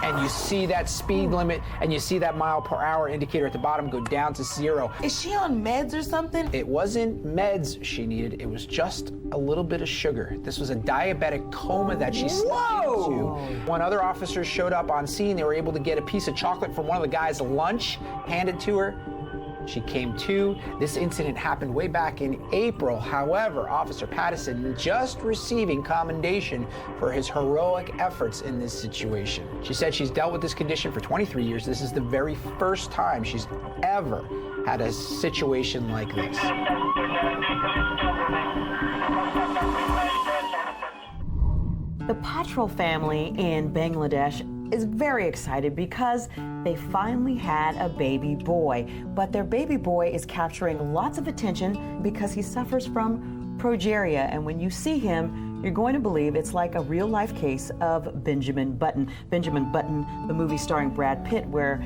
And you see that speed limit and you see that mile-per-hour indicator at the bottom go down to 0. Is she on meds or something? It wasn't meds she needed. It was just a little bit of sugar. This was a diabetic coma that she slipped into. When other officers showed up on scene, they were able to get a piece of chocolate from one of the guys' lunch handed to her. She came to. This incident happened way back in April. However, Officer Pattinson just receiving commendation for his heroic efforts in this situation. She said she's dealt with this condition for 23 years. This is the very first time she's ever had a situation like this. The Patrol family in Bangladesh is very excited because they finally had a baby boy. But their baby boy is capturing lots of attention because he suffers from progeria. And when you see him, you're going to believe it's like a real-life case of Benjamin Button. Benjamin Button, the movie starring Brad Pitt, where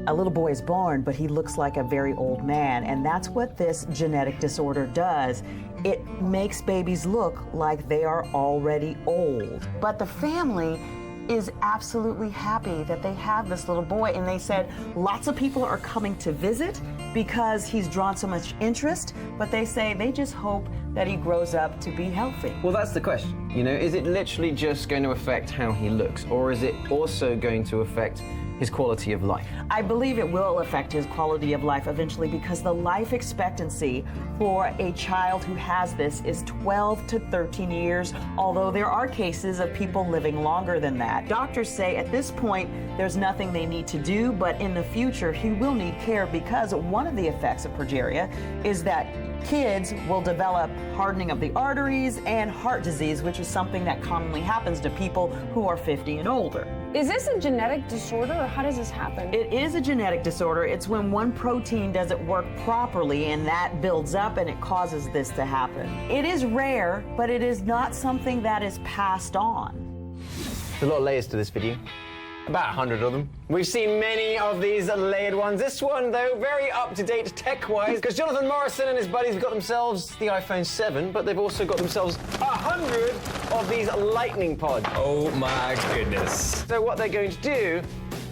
A little boy is born, but he looks like a very old man, and that's what this genetic disorder does. It makes babies look like they are already old. But the family is absolutely happy that they have this little boy, and they said lots of people are coming to visit because he's drawn so much interest, but they say they just hope that he grows up to be healthy. Well, that's the question. You know, is it literally just going to affect how he looks, or is it also going to affect his quality of life? I believe it will affect his quality of life eventually, because the life expectancy for a child who has this is 12 to 13 years, although there are cases of people living longer than that. Doctors say at this point there's nothing they need to do, but in the future he will need care, because one of the effects of progeria is that kids will develop hardening of the arteries and heart disease, which is something that commonly happens to people who are 50 and older. Is this a genetic disorder, or how does this happen? It is a genetic disorder. It's when one protein doesn't work properly, and that builds up and it causes this to happen. It is rare, but it is not something that is passed on. There's a lot of layers to this video. About 100 of them. We've seen many of these layered ones. This one, though, very up-to-date tech-wise, because Jonathan Morrison and his buddies have got themselves the iPhone 7, but they've also got themselves 100 of these lightning pods. Oh my goodness. So what they're going to do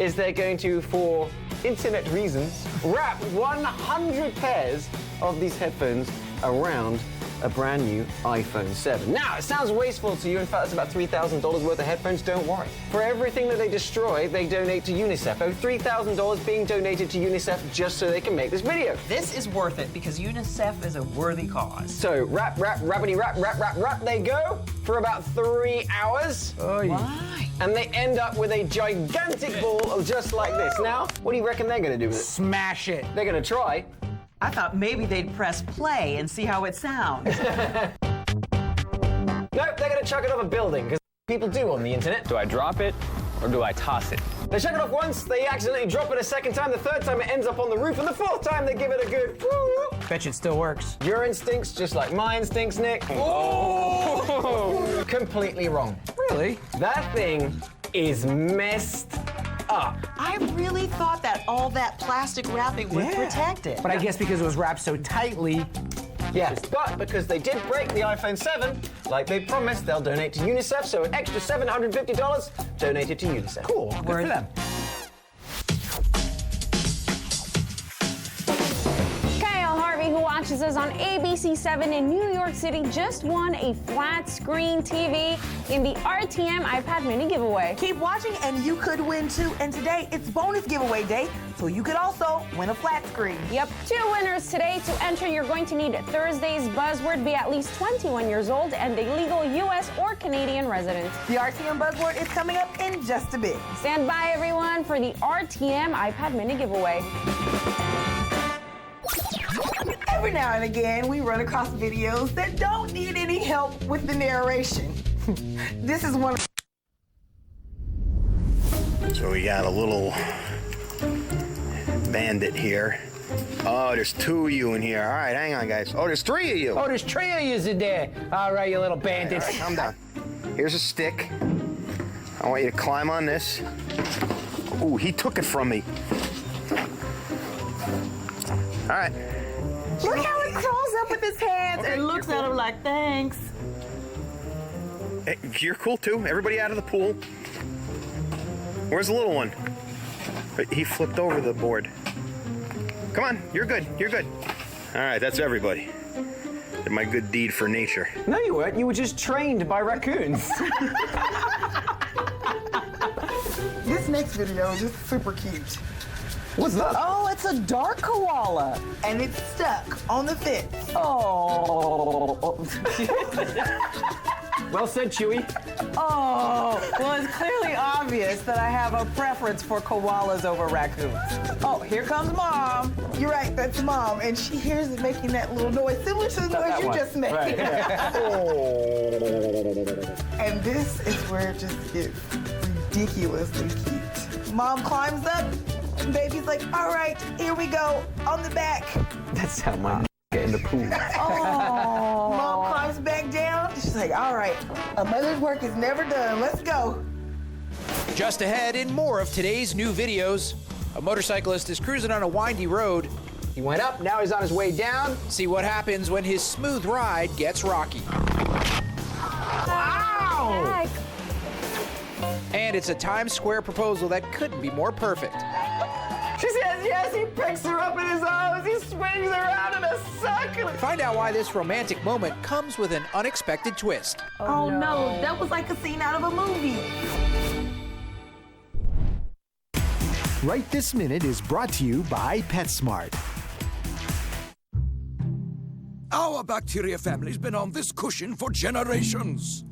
is they're going to, for internet reasons, wrap 100 pairs of these headphones around a brand new iPhone 7. Now, it sounds wasteful to you. In fact, it's about $3,000 worth of headphones. Don't worry. For everything that they destroy, they donate to UNICEF. Oh, $3,000 being donated to UNICEF just so they can make this video. This is worth it because UNICEF is a worthy cause. So, wrap, rabbity, wrap, they go for about 3 hours. Why? And they end up with a gigantic ball just like this. Now, what do you reckon they're going to do with it? Smash it. They're going to try. I thought maybe they'd press play and see how it sounds. Nope, they're going to chuck it off a building, because people do on the internet. Do I drop it or do I toss it? They chuck it off once, they accidentally drop it a second time, the third time it ends up on the roof, and the fourth time they give it a good woo. Bet you it still works. Your instincts, just like my instincts, Nick. Oh! Completely wrong. Really? That thing is messed up. I really thought that all that plastic wrapping would protect it. But I guess because it was wrapped so tightly. Yes, but because they did break the iPhone 7, like they promised, they'll donate to UNICEF, so an extra $750 donated to UNICEF. Cool, good for them. Who watches us on ABC7 in New York City just won a flat screen TV in the RTM iPad mini giveaway. Keep watching and you could win too. And today it's bonus giveaway day, so you could also win a flat screen. Yep, 2 winners today. To enter, you're going to need Thursday's buzzword, be at least 21 years old and a legal U.S. or Canadian resident. The RTM buzzword is coming up in just a bit. Stand by, everyone, for the RTM iPad mini giveaway. Every now and again, we run across videos that don't need any help with the narration. This is one. So we got a little bandit here. Oh, there's 2 of you in here. All right, hang on, guys. Oh, there's 3 of you. Oh, there's 3 of yous in there. All right, you little bandits. All right, calm down. Here's a stick. I want you to climb on this. Ooh, he took it from me. All right. Look how it crawls up with his hands and looks at him like, thanks. Hey, you're cool too. Everybody out of the pool. Where's the little one? He flipped over the board. Come on, you're good. You're good. All right, that's everybody. Did my good deed for nature. No, you weren't. You were just trained by raccoons. This next video is just super cute. What's that? Oh, it's a dark koala. And it's stuck on the fence. Oh. Well said, Chewy. Oh, well, it's clearly obvious that I have a preference for koalas over raccoons. Oh, here comes Mom. You're right, that's Mom. And she hears it making that little noise, similar to the noise you just made. Right. And this is where it just gets ridiculously cute. Mom climbs up. Baby's like, all right, here we go, on the back. That's how my get in the pool. Oh. Mom climbs back down. She's like, all right, a mother's work is never done. Let's go. Just ahead in more of today's new videos, a motorcyclist is cruising on a windy road. He went up, now he's on his way down. See what happens when his smooth ride gets rocky. Wow! And it's a Times Square proposal that couldn't be more perfect. She says yes, he picks her up in his arms, he swings her around in a circle. Find out why this romantic moment comes with an unexpected twist. Oh no, that was like a scene out of a movie. Right This Minute is brought to you by PetSmart. Our bacteria family's been on this cushion for generations.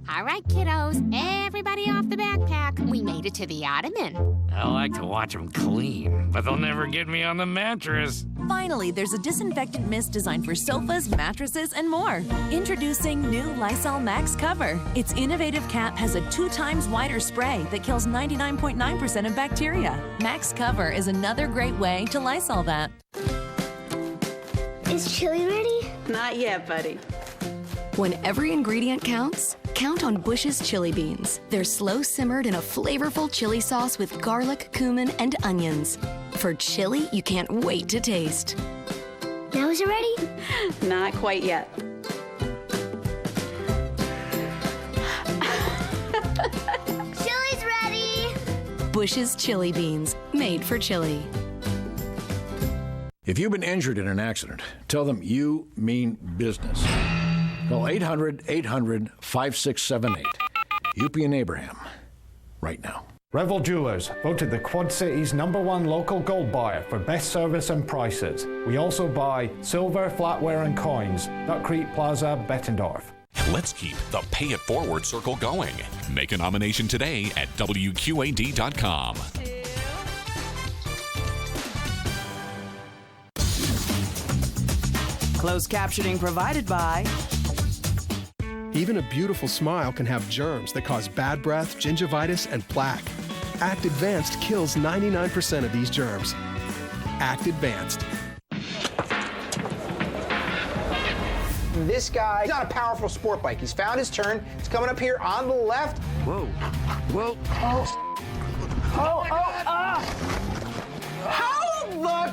All right, kiddos, everybody off the backpack. We made it to the ottoman. I like to watch them clean, but they'll never get me on the mattress. Finally, there's a disinfectant mist designed for sofas, mattresses, and more. Introducing new Lysol Max Cover. Its innovative cap has a 2 times wider spray that kills 99.9% of bacteria. Max Cover is another great way to Lysol that. Is chili ready? Not yet, buddy. When every ingredient counts, count on Bush's chili beans. They're slow simmered in a flavorful chili sauce with garlic, cumin, and onions. For chili you can't wait to taste. Now is it ready? Not quite yet. Chili's ready! Bush's chili beans, made for chili. If you've been injured in an accident, tell them you mean business. Call 800-800-5678. UP and Abraham, right now. Revel Jewelers, voted the Quad City's #1 local gold buyer for best service and prices. We also buy silver, flatware, and coins. Duck Creek Plaza, Bettendorf. Let's keep the Pay It Forward circle going. Make a nomination today at WQAD.com. Closed captioning provided by... Even a beautiful smile can have germs that cause bad breath, gingivitis, and plaque. Act Advanced kills 99% of these germs. Act Advanced. This guy, he's on a powerful sport bike. He's found his turn. He's coming up here on the left. Whoa. Whoa. How the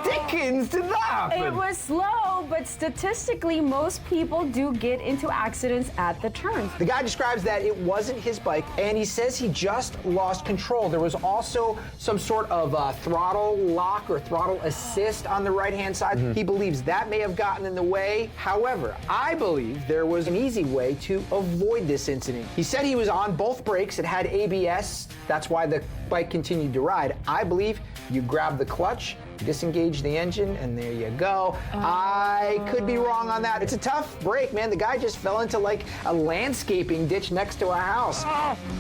dickens did that happen? It was slow, but statistically, most people do get into accidents at the turns. The guy describes that it wasn't his bike, and he says he just lost control. There was also some sort of throttle lock or throttle assist on the right-hand side. He believes that may have gotten in the way. However, I believe there was an easy way to avoid this incident. He said he was on both brakes. It had ABS. That's why the bike continued to ride. I believe you grab the clutch, disengage the engine, and there you go. I could be wrong on that. It's a tough break, man. The guy just fell into like a landscaping ditch next to a house.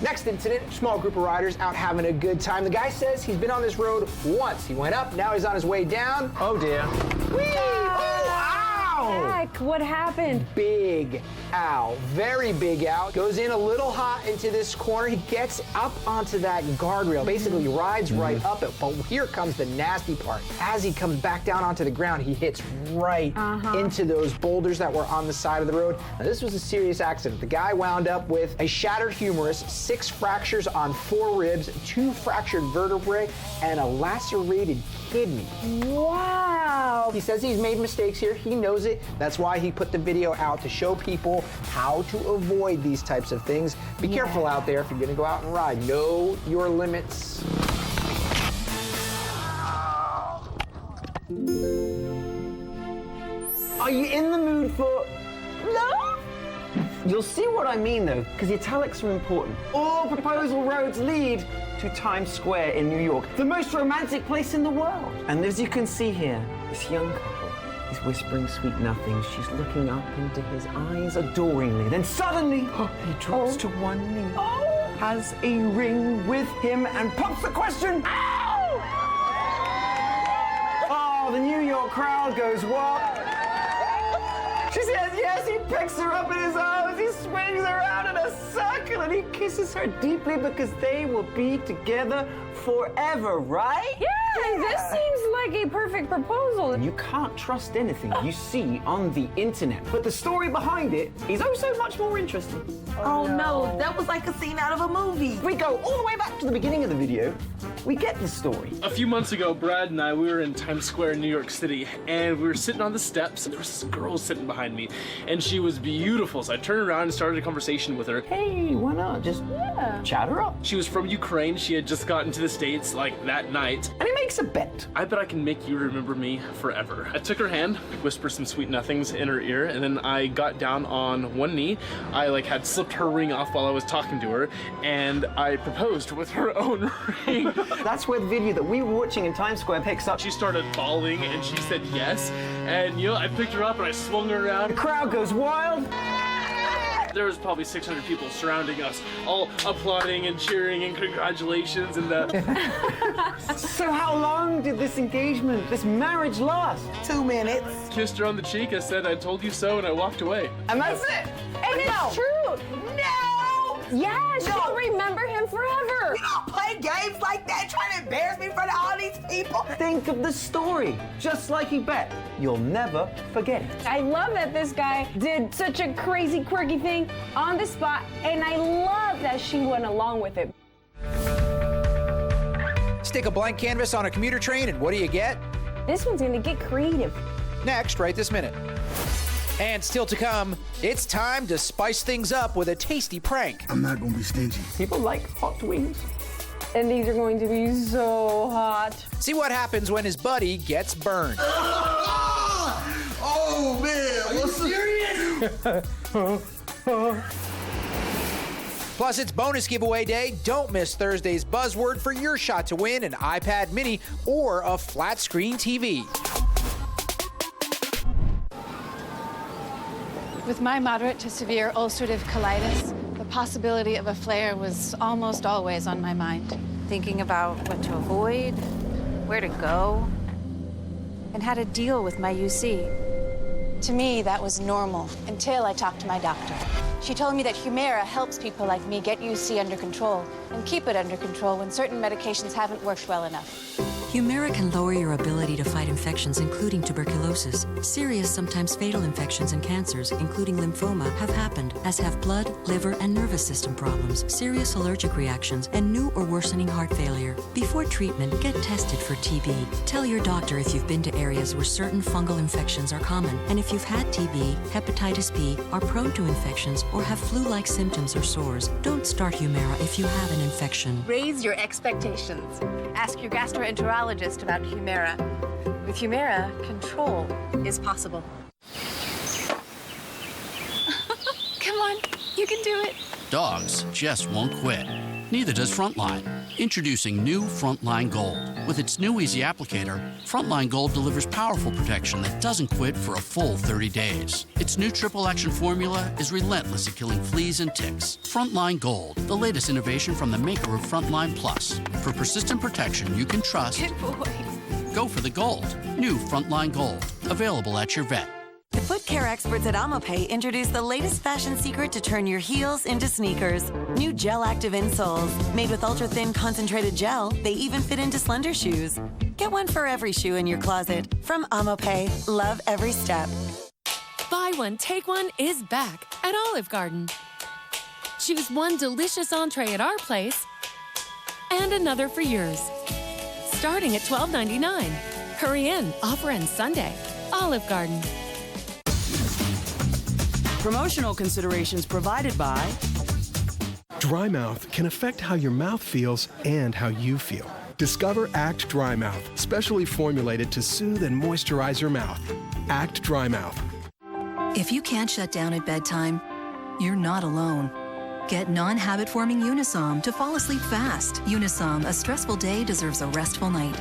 Next incident, small group of riders out having a good time. The guy says he's been on this road once. He went up, now he's on his way down. Oh dear. Whee! Oh, ow! Heck, what happened? Big ow, very big ow. Goes in a little hot into this corner. He gets up onto that guardrail. Basically rides right up it, but here comes the nasty part. As he comes back down onto the ground, he hits right into those boulders that were on the side of the road. Now, this was a serious accident. The guy wound up with a shattered humerus, 6 fractures on 4 ribs, 2 fractured vertebrae, and a lacerated kidney. Wow. He says he's made mistakes here. He knows it. That's why he put the video out to show people how to avoid these types of things. Be careful out there if you're going to go out and ride. Know your limits. Are you in the mood for love? You'll see what I mean though, because the italics are important. All proposal roads lead to Times Square in New York, the most romantic place in the world. And as you can see here, this young couple is whispering sweet nothings. She's looking up into his eyes adoringly. Then suddenly, he drops to one knee, has a ring with him, and pops the question, ow! Oh, the New York crowd goes, what? She says yes, he picks her up in his arms, he swings her out in a circle, and he kisses her deeply because they will be together forever, right? Yeah, this seems like a perfect proposal. You can't trust anything you see on the internet, but the story behind it is oh so much more interesting. Oh no, that was like a scene out of a movie. If we go all the way back to the beginning of the video, we get the story. A few months ago, Brad and I, we were in Times Square in New York City, and we were sitting on the steps, and there was this girl sitting behind me, and she was beautiful, so I turned around and started a conversation with her. Hey, why not? Just chat her up. She was from Ukraine. She had just gotten to the States, like, that night. And he makes a bet. I bet I can make you remember me forever. I took her hand, whispered some sweet nothings in her ear, and then I got down on one knee. I, like, had slipped her ring off while I was talking to her, and I proposed with her own ring. That's where the video that we were watching in Times Square picks up. She started bawling, and she said yes, and, you know, I picked her up and I swung her around. The crowd goes wild. There was probably 600 people surrounding us, all applauding and cheering and congratulations and So how long did this engagement, this marriage last? 2 minutes. Kissed her on the cheek, I said, I told you so, and I walked away. And that's it. And it's true. No! Yeah, she'll remember him forever. You don't play games like that, trying to embarrass me in front of all these people. Think of the story. Just like he bet, you'll never forget it. I love that this guy did such a crazy, quirky thing on the spot, and I love that she went along with it. Stick a blank canvas on a commuter train, and what do you get? This one's gonna get creative. Next, right this minute. And still to come, it's time to spice things up with a tasty prank. I'm not gonna be stingy. People like hot wings. And these are going to be so hot. See what happens when his buddy gets burned. Oh man, are you serious? Plus, it's bonus giveaway day. Don't miss Thursday's buzzword for your shot to win an iPad mini or a flat screen TV. With my moderate to severe ulcerative colitis, the possibility of a flare was almost always on my mind. Thinking about what to avoid, where to go, and how to deal with my UC. To me, that was normal until I talked to my doctor. She told me that Humira helps people like me get UC under control and keep it under control when certain medications haven't worked well enough. Humira can lower your ability to fight infections, including tuberculosis. Serious, sometimes fatal infections and cancers, including lymphoma, have happened, as have blood, liver, and nervous system problems, serious allergic reactions, and new or worsening heart failure. Before treatment, get tested for TB. Tell your doctor if you've been to areas where certain fungal infections are common, and if you've had TB, hepatitis B, are prone to infections, or have flu-like symptoms or sores. Don't start Humira if you have an infection. Raise your expectations. Ask your gastroenterologist about Humira. With Humira, control is possible. Come on, you can do it. Dogs just won't quit. Neither does Frontline. Introducing new Frontline Gold. With its new easy applicator, Frontline Gold delivers powerful protection that doesn't quit for a full 30 days. Its new triple action formula is relentless at killing fleas and ticks. Frontline Gold, the latest innovation from the maker of Frontline Plus. For persistent protection you can trust. Good boy. Go for the gold. New Frontline Gold. Available at your vet. The foot care experts at AmaPay introduced the latest fashion secret to turn your heels into sneakers. New gel-active insoles. Made with ultra-thin concentrated gel, they even fit into slender shoes. Get one for every shoe in your closet. From AmaPay, love every step. Buy One, Take One is back at Olive Garden. Choose one delicious entree at our place and another for yours. Starting at $12.99. Hurry in, offer ends Sunday. Olive Garden. Promotional considerations provided by... Dry mouth can affect how your mouth feels and how you feel. Discover Act Dry Mouth, specially formulated to soothe and moisturize your mouth. Act Dry Mouth. If you can't shut down at bedtime, you're not alone. Get non-habit-forming Unisom to fall asleep fast. Unisom, a stressful day deserves a restful night.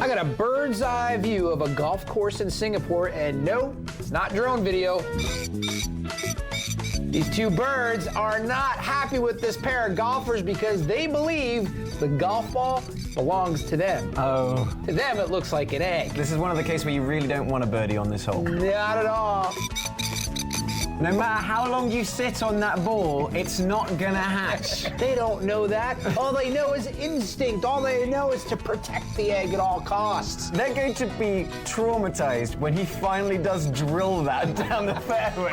I got a bird's eye view of a golf course in Singapore, and no, it's not drone video. These two birds are not happy with this pair of golfers because they believe the golf ball belongs to them. Oh. To them, it looks like an egg. This is one of the cases where you really don't want a birdie on this hole. Not at all. No matter how long you sit on that ball, it's not gonna hatch. They don't know that. All they know is instinct. All they know is to protect the egg at all costs. They're going to be traumatized when he finally does drill that down the fairway.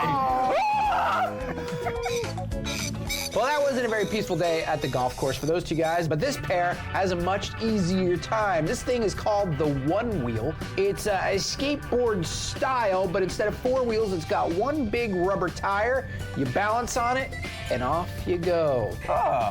Well, that wasn't a very peaceful day at the golf course for those two guys, but this pair has a much easier time. This thing is called the One Wheel. It's a skateboard style, but instead of 4 wheels, it's got one big rubber tire. You balance on it, and off you go.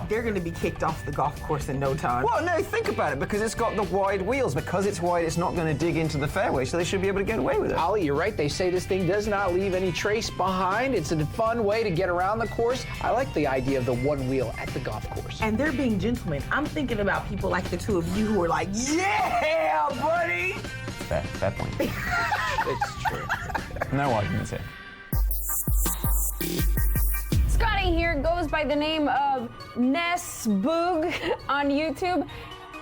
They're going to be kicked off the golf course in no time. Well, no, think about it, because it's got the wide wheels. Because it's wide, it's not going to dig into the fairway, so they should be able to get away with it. Ollie, you're right. They say this thing does not leave any trace behind. It's a fun way to get around the course. I like the idea of the one wheel at the golf course. And they're being gentlemen. I'm thinking about people like the two of you who are like, yeah, buddy. Fair point. It's true. No arguments here. Scotty here goes by the name of Ness Boog on YouTube,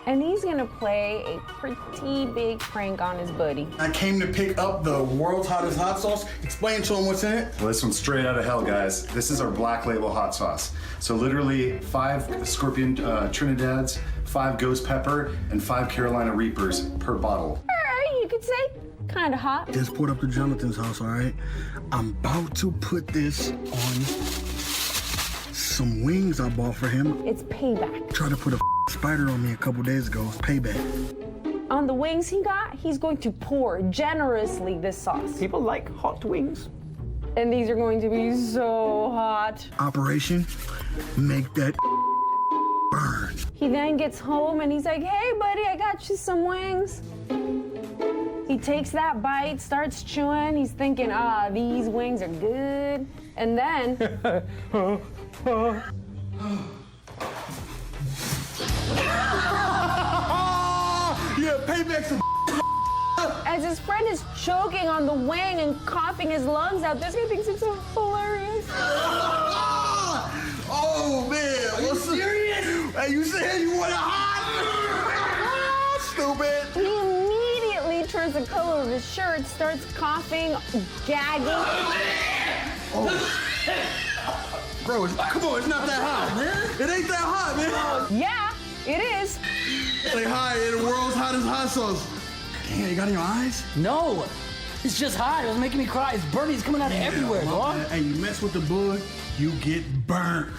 and he's gonna play a pretty big prank on his buddy. I came to pick up the world's hottest hot sauce. Explain to him what's in it. Well, this one's straight out of hell, guys. This is our black label hot sauce. So literally 5 Scorpion Trinidad's, 5 Ghost Pepper, and 5 Carolina Reapers per bottle. All right, you could say kind of hot. Just pulled up to Jonathan's house, all right? I'm about to put this on some wings I bought for him. It's payback. Tried to put a spider on me a couple days ago. It's payback. On the wings he got, he's going to pour generously this sauce. People like hot wings. And these are going to be so hot. Operation, make that burn. He then gets home and he's like, hey buddy, I got you some wings. He takes that bite, starts chewing. He's thinking, these wings are good. And then... Yeah, payback's a As his friend is choking on the wing and coughing his lungs out, this guy thinks it's so hilarious. Oh man, are you serious? Hey, you said you want a hot? Stupid. He immediately turns the color of his shirt, starts coughing, gagging. Bro, come on, it's not that hot, man. It ain't that hot, man. Yeah, it is. Say hi in the world's hottest hot sauce. Damn, you got it in your eyes? No, it's just hot. It was making me cry. It's burning. It's coming out of everywhere, dog. Hey, you mess with the bud, you get burned.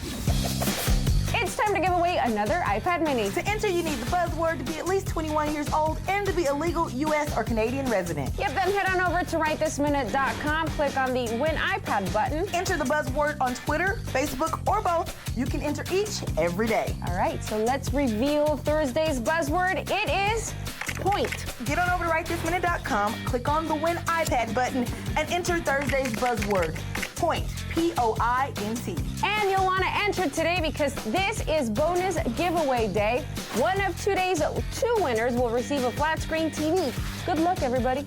It's time to give away another iPad mini. To enter, you need the buzzword to be at least 21 years old and to be a legal U.S. or Canadian resident. Yep, then head on over to writethisminute.com, click on the Win iPad button. Enter the buzzword on Twitter, Facebook, or both. You can enter each every day. All right, so let's reveal Thursday's buzzword. It is point. Get on over to writethisminute.com, click on the Win iPad button, and enter Thursday's buzzword. Point. P-O-I-N-T. And you'll want to enter today because this is bonus giveaway day. One of 2 days, 2 winners will receive a flat screen TV. Good luck, everybody.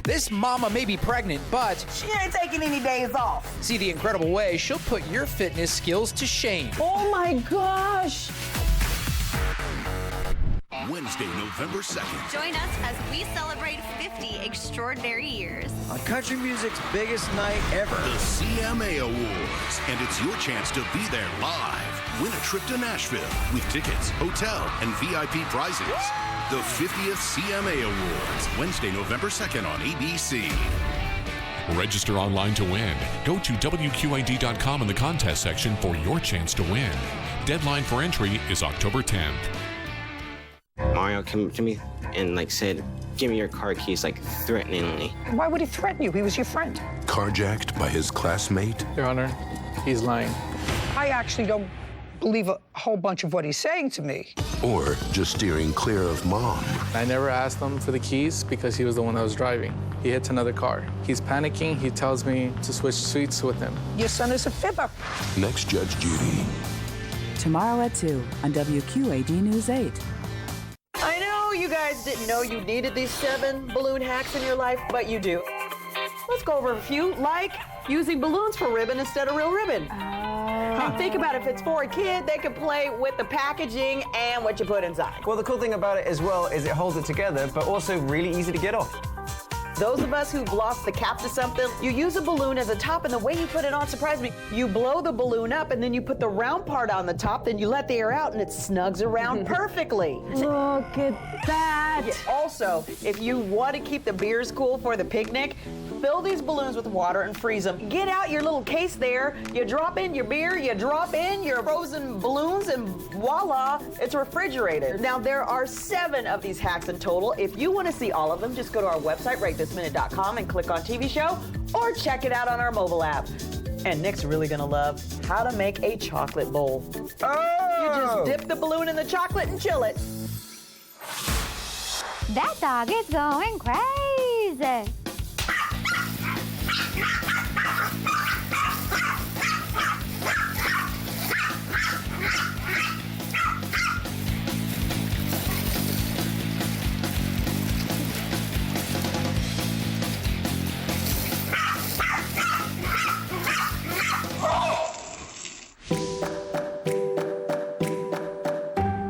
This mama may be pregnant, but she ain't taking any days off. See the incredible way she'll put your fitness skills to shame. Oh my gosh. Wednesday, November 2nd. Join us as we celebrate 50 extraordinary years. On country music's biggest night ever. The CMA Awards. And it's your chance to be there live. Win a trip to Nashville with tickets, hotel, and VIP prizes. The 50th CMA Awards. Wednesday, November 2nd on ABC. Register online to win. Go to WQID.com in the contest section for your chance to win. Deadline for entry is October 10th. Mario came to me and said, give me your car keys, threateningly. Why would he threaten you? He was your friend. Carjacked by his classmate? Your Honor, he's lying. I actually don't believe a whole bunch of what he's saying to me. Or just steering clear of Mom? I never asked him for the keys because he was the one that was driving. He hits another car. He's panicking. He tells me to switch seats with him. Your son is a fibber. Next Judge Judy. Tomorrow at 2 on WQAD News 8. I know you guys didn't know you needed these 7 balloon hacks in your life, but you do. Let's go over a few, like using balloons for ribbon instead of real ribbon. Think about it, if it's for a kid, they can play with the packaging and what you put inside. Well, the cool thing about it as well is it holds it together, but also really easy to get off. Those of us who've lost the cap to something, you use a balloon as a top, and the way you put it on surprised me. You blow the balloon up, and then you put the round part on the top, then you let the air out, and it snugs around perfectly. Look at that. Yeah, also, if you want to keep the beers cool for the picnic, fill these balloons with water and freeze them. Get out your little case there, you drop in your beer, you drop in your frozen balloons, and voila, it's refrigerated. Now, there are 7 of these hacks in total. If you want to see all of them, just go to our website, rightthisminute.com, and click on TV show, or check it out on our mobile app. And Nick's really gonna love how to make a chocolate bowl. Oh! You just dip the balloon in the chocolate and chill it. That dog is going crazy.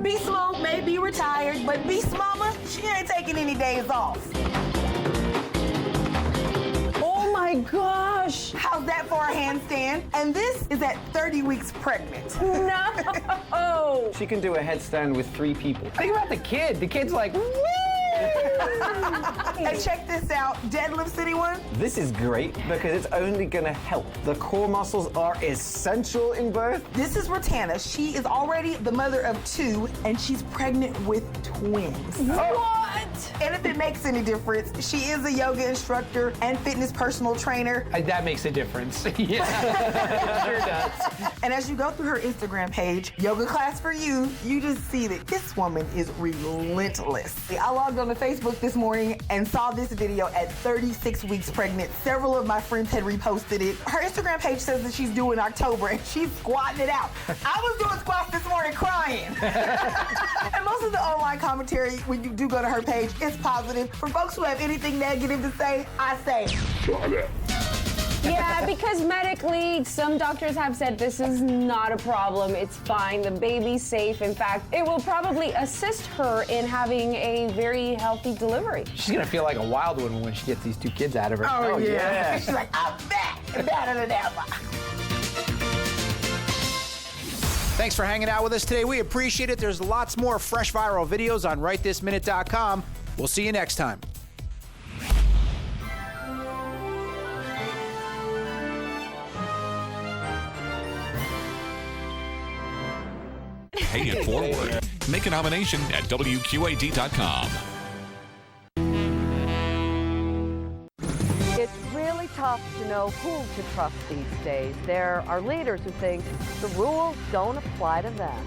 Beast Mom may be retired, but Beast Mama, she ain't taking any days off. Oh my gosh. How's that for a handstand? And this is at 30 weeks pregnant. No. She can do a headstand with 3 people. Think about the kid. The kid's like, woo! And check this out, deadlifts anyone? This is great because it's only going to help. The core muscles are essential in birth. This is Rotana. She is already the mother of 2, and she's pregnant with twins. What? And if it makes any difference, she is a yoga instructor and fitness personal trainer. That makes a difference. Yeah, sure does. And as you go through her Instagram page, Yoga Class for You, you just see that this woman is relentless. I logged on to Facebook this morning and saw this video at 36 weeks pregnant. Several of my friends had reposted it. Her Instagram page says that she's due in October, and she's squatting it out. I was doing squats this morning crying. And most of the online commentary, when you do go to her page, is positive. For folks who have anything negative to say, I say, Yeah, because medically, some doctors have said this is not a problem. It's fine. The baby's safe. In fact, it will probably assist her in having a very healthy delivery. She's gonna feel like a wild one when she gets these 2 kids out of her. oh yeah. She's like, I'm back, better than ever. Thanks for hanging out with us today. We appreciate it. There's lots more fresh viral videos on rightthisminute.com. We'll see you next time. Pay it forward. Make a nomination at WQAD.com. It's really tough to know who to trust these days. There are leaders who think the rules don't apply to them.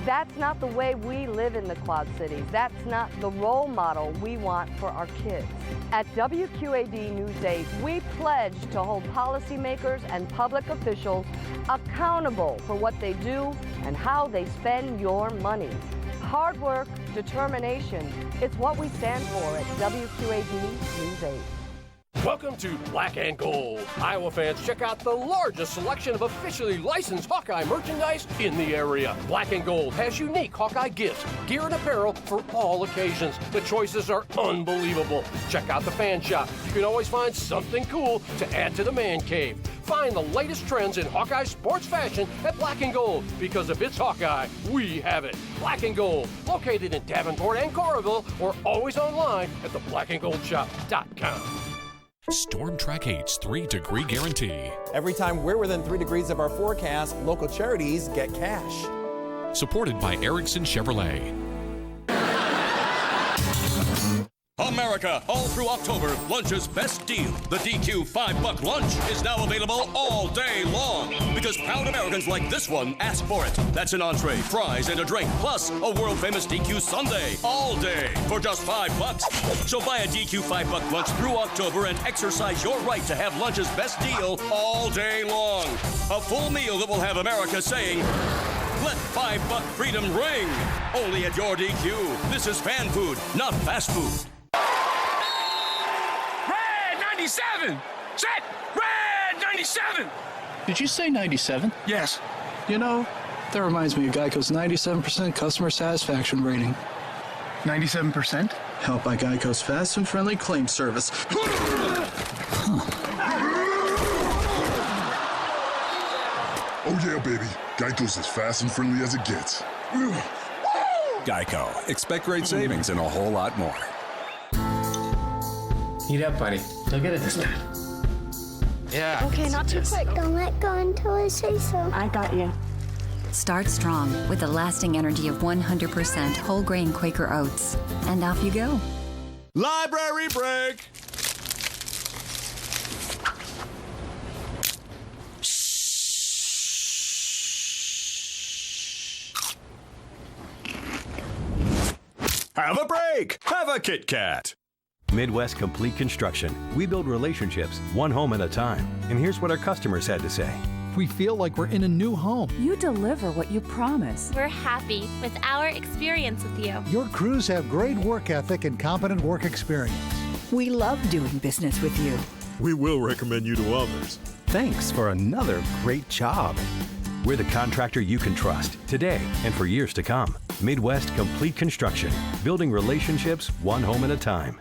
That's not the way we live in the Quad Cities. That's not the role model we want for our kids. At WQAD News 8, we pledge to hold policymakers and public officials accountable for what they do and how they spend your money. Hard work, determination, it's what we stand for at WQAD News 8. Welcome to Black and Gold. Iowa fans, check out the largest selection of officially licensed Hawkeye merchandise in the area. Black and Gold has unique Hawkeye gifts, gear and apparel for all occasions. The choices are unbelievable. Check out the fan shop. You can always find something cool to add to the man cave. Find the latest trends in Hawkeye sports fashion at Black and Gold, because if it's Hawkeye, we have it. Black and Gold, located in Davenport and Coralville, or always online at theblackandgoldshop.com. Storm Track 8's 3-degree guarantee. Every time we're within 3 degrees of our forecast, local charities get cash. Supported by Erickson Chevrolet. America, all through October, lunch's best deal. The DQ $5 lunch is now available all day long, because proud Americans like this one ask for it. That's an entree, fries, and a drink, plus a world-famous DQ sundae all day for just $5. So buy a DQ $5 lunch through October and exercise your right to have lunch's best deal all day long. A full meal that will have America saying, let $5 freedom ring. Only at your DQ. This is fan food, not fast food. 97! Set! Red 97! Did you say 97? Yes. You know, that reminds me of Geico's 97% customer satisfaction rating. 97%? Help by Geico's fast and friendly claim service. Oh yeah, baby. Geico's as fast and friendly as it gets. Geico. Expect great savings and a whole lot more. Heat up, buddy. They'll get it this time. Yeah. Okay, not too quick. Don't let go until I say so. I got you. Start strong with the lasting energy of 100% whole grain Quaker oats. And off you go. Library break! Have a break! Have a Kit Kat! Midwest Complete Construction. We build relationships, one home at a time. And here's what our customers had to say. We feel like we're in a new home. You deliver what you promise. We're happy with our experience with you. Your crews have great work ethic and competent work experience. We love doing business with you. We will recommend you to others. Thanks for another great job. We're the contractor you can trust today and for years to come. Midwest Complete Construction. Building relationships, one home at a time.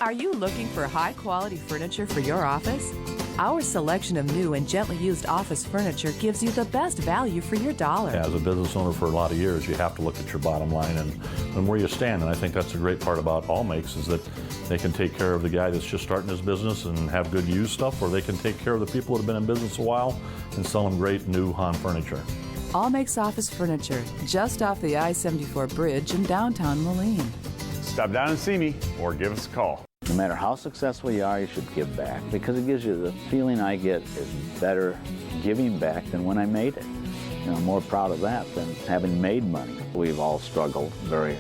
Are you looking for high-quality furniture for your office? Our selection of new and gently used office furniture gives you the best value for your dollar. As a business owner for a lot of years, you have to look at your bottom line and where you stand. And I think that's the great part about All Makes is that they can take care of the guy that's just starting his business and have good used stuff, or they can take care of the people that have been in business a while and sell them great new Han furniture. All Makes Office Furniture, just off the I-74 bridge in downtown Moline. Stop down and see me or give us a call. No matter how successful you are, you should give back, because it gives you the feeling I get is better giving back than when I made it. You know, I'm more proud of that than having made money. We've all struggled very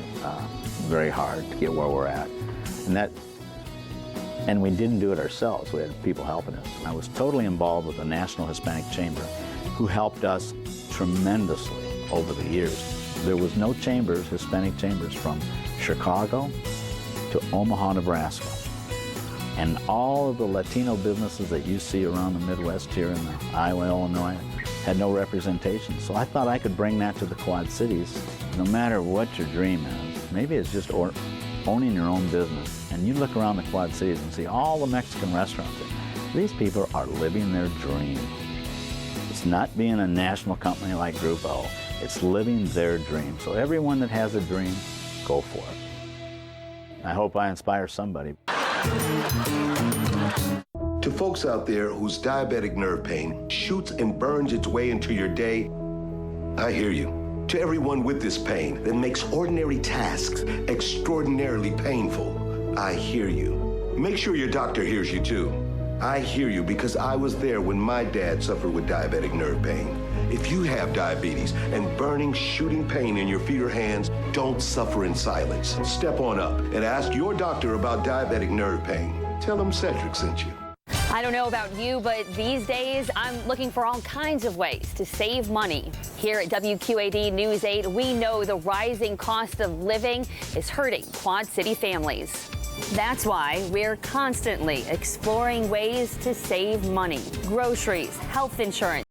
hard to get where we're at. And we didn't do it ourselves. We had people helping us. I was totally involved with the National Hispanic Chamber, who helped us tremendously over the years. There was no chambers, Hispanic chambers, from Chicago to Omaha, Nebraska. And all of the Latino businesses that you see around the Midwest here in Iowa, Illinois, had no representation. So I thought I could bring that to the Quad Cities. No matter what your dream is, maybe it's just owning your own business. And you look around the Quad Cities and see all the Mexican restaurants. These people are living their dream. It's not being a national company like Group O. It's living their dream. So everyone that has a dream, go for it. I hope I inspire somebody. To folks out there whose diabetic nerve pain shoots and burns its way into your day, I hear you. To everyone with this pain that makes ordinary tasks extraordinarily painful, I hear you. Make sure your doctor hears you too. I hear you because I was there when my dad suffered with diabetic nerve pain. If you have diabetes and burning, shooting pain in your feet or hands, don't suffer in silence. Step on up and ask your doctor about diabetic nerve pain. Tell him Cedric sent you. I don't know about you, but these days I'm looking for all kinds of ways to save money. Here at WQAD News 8, we know the rising cost of living is hurting Quad City families. That's why we're constantly exploring ways to save money. Groceries, health insurance,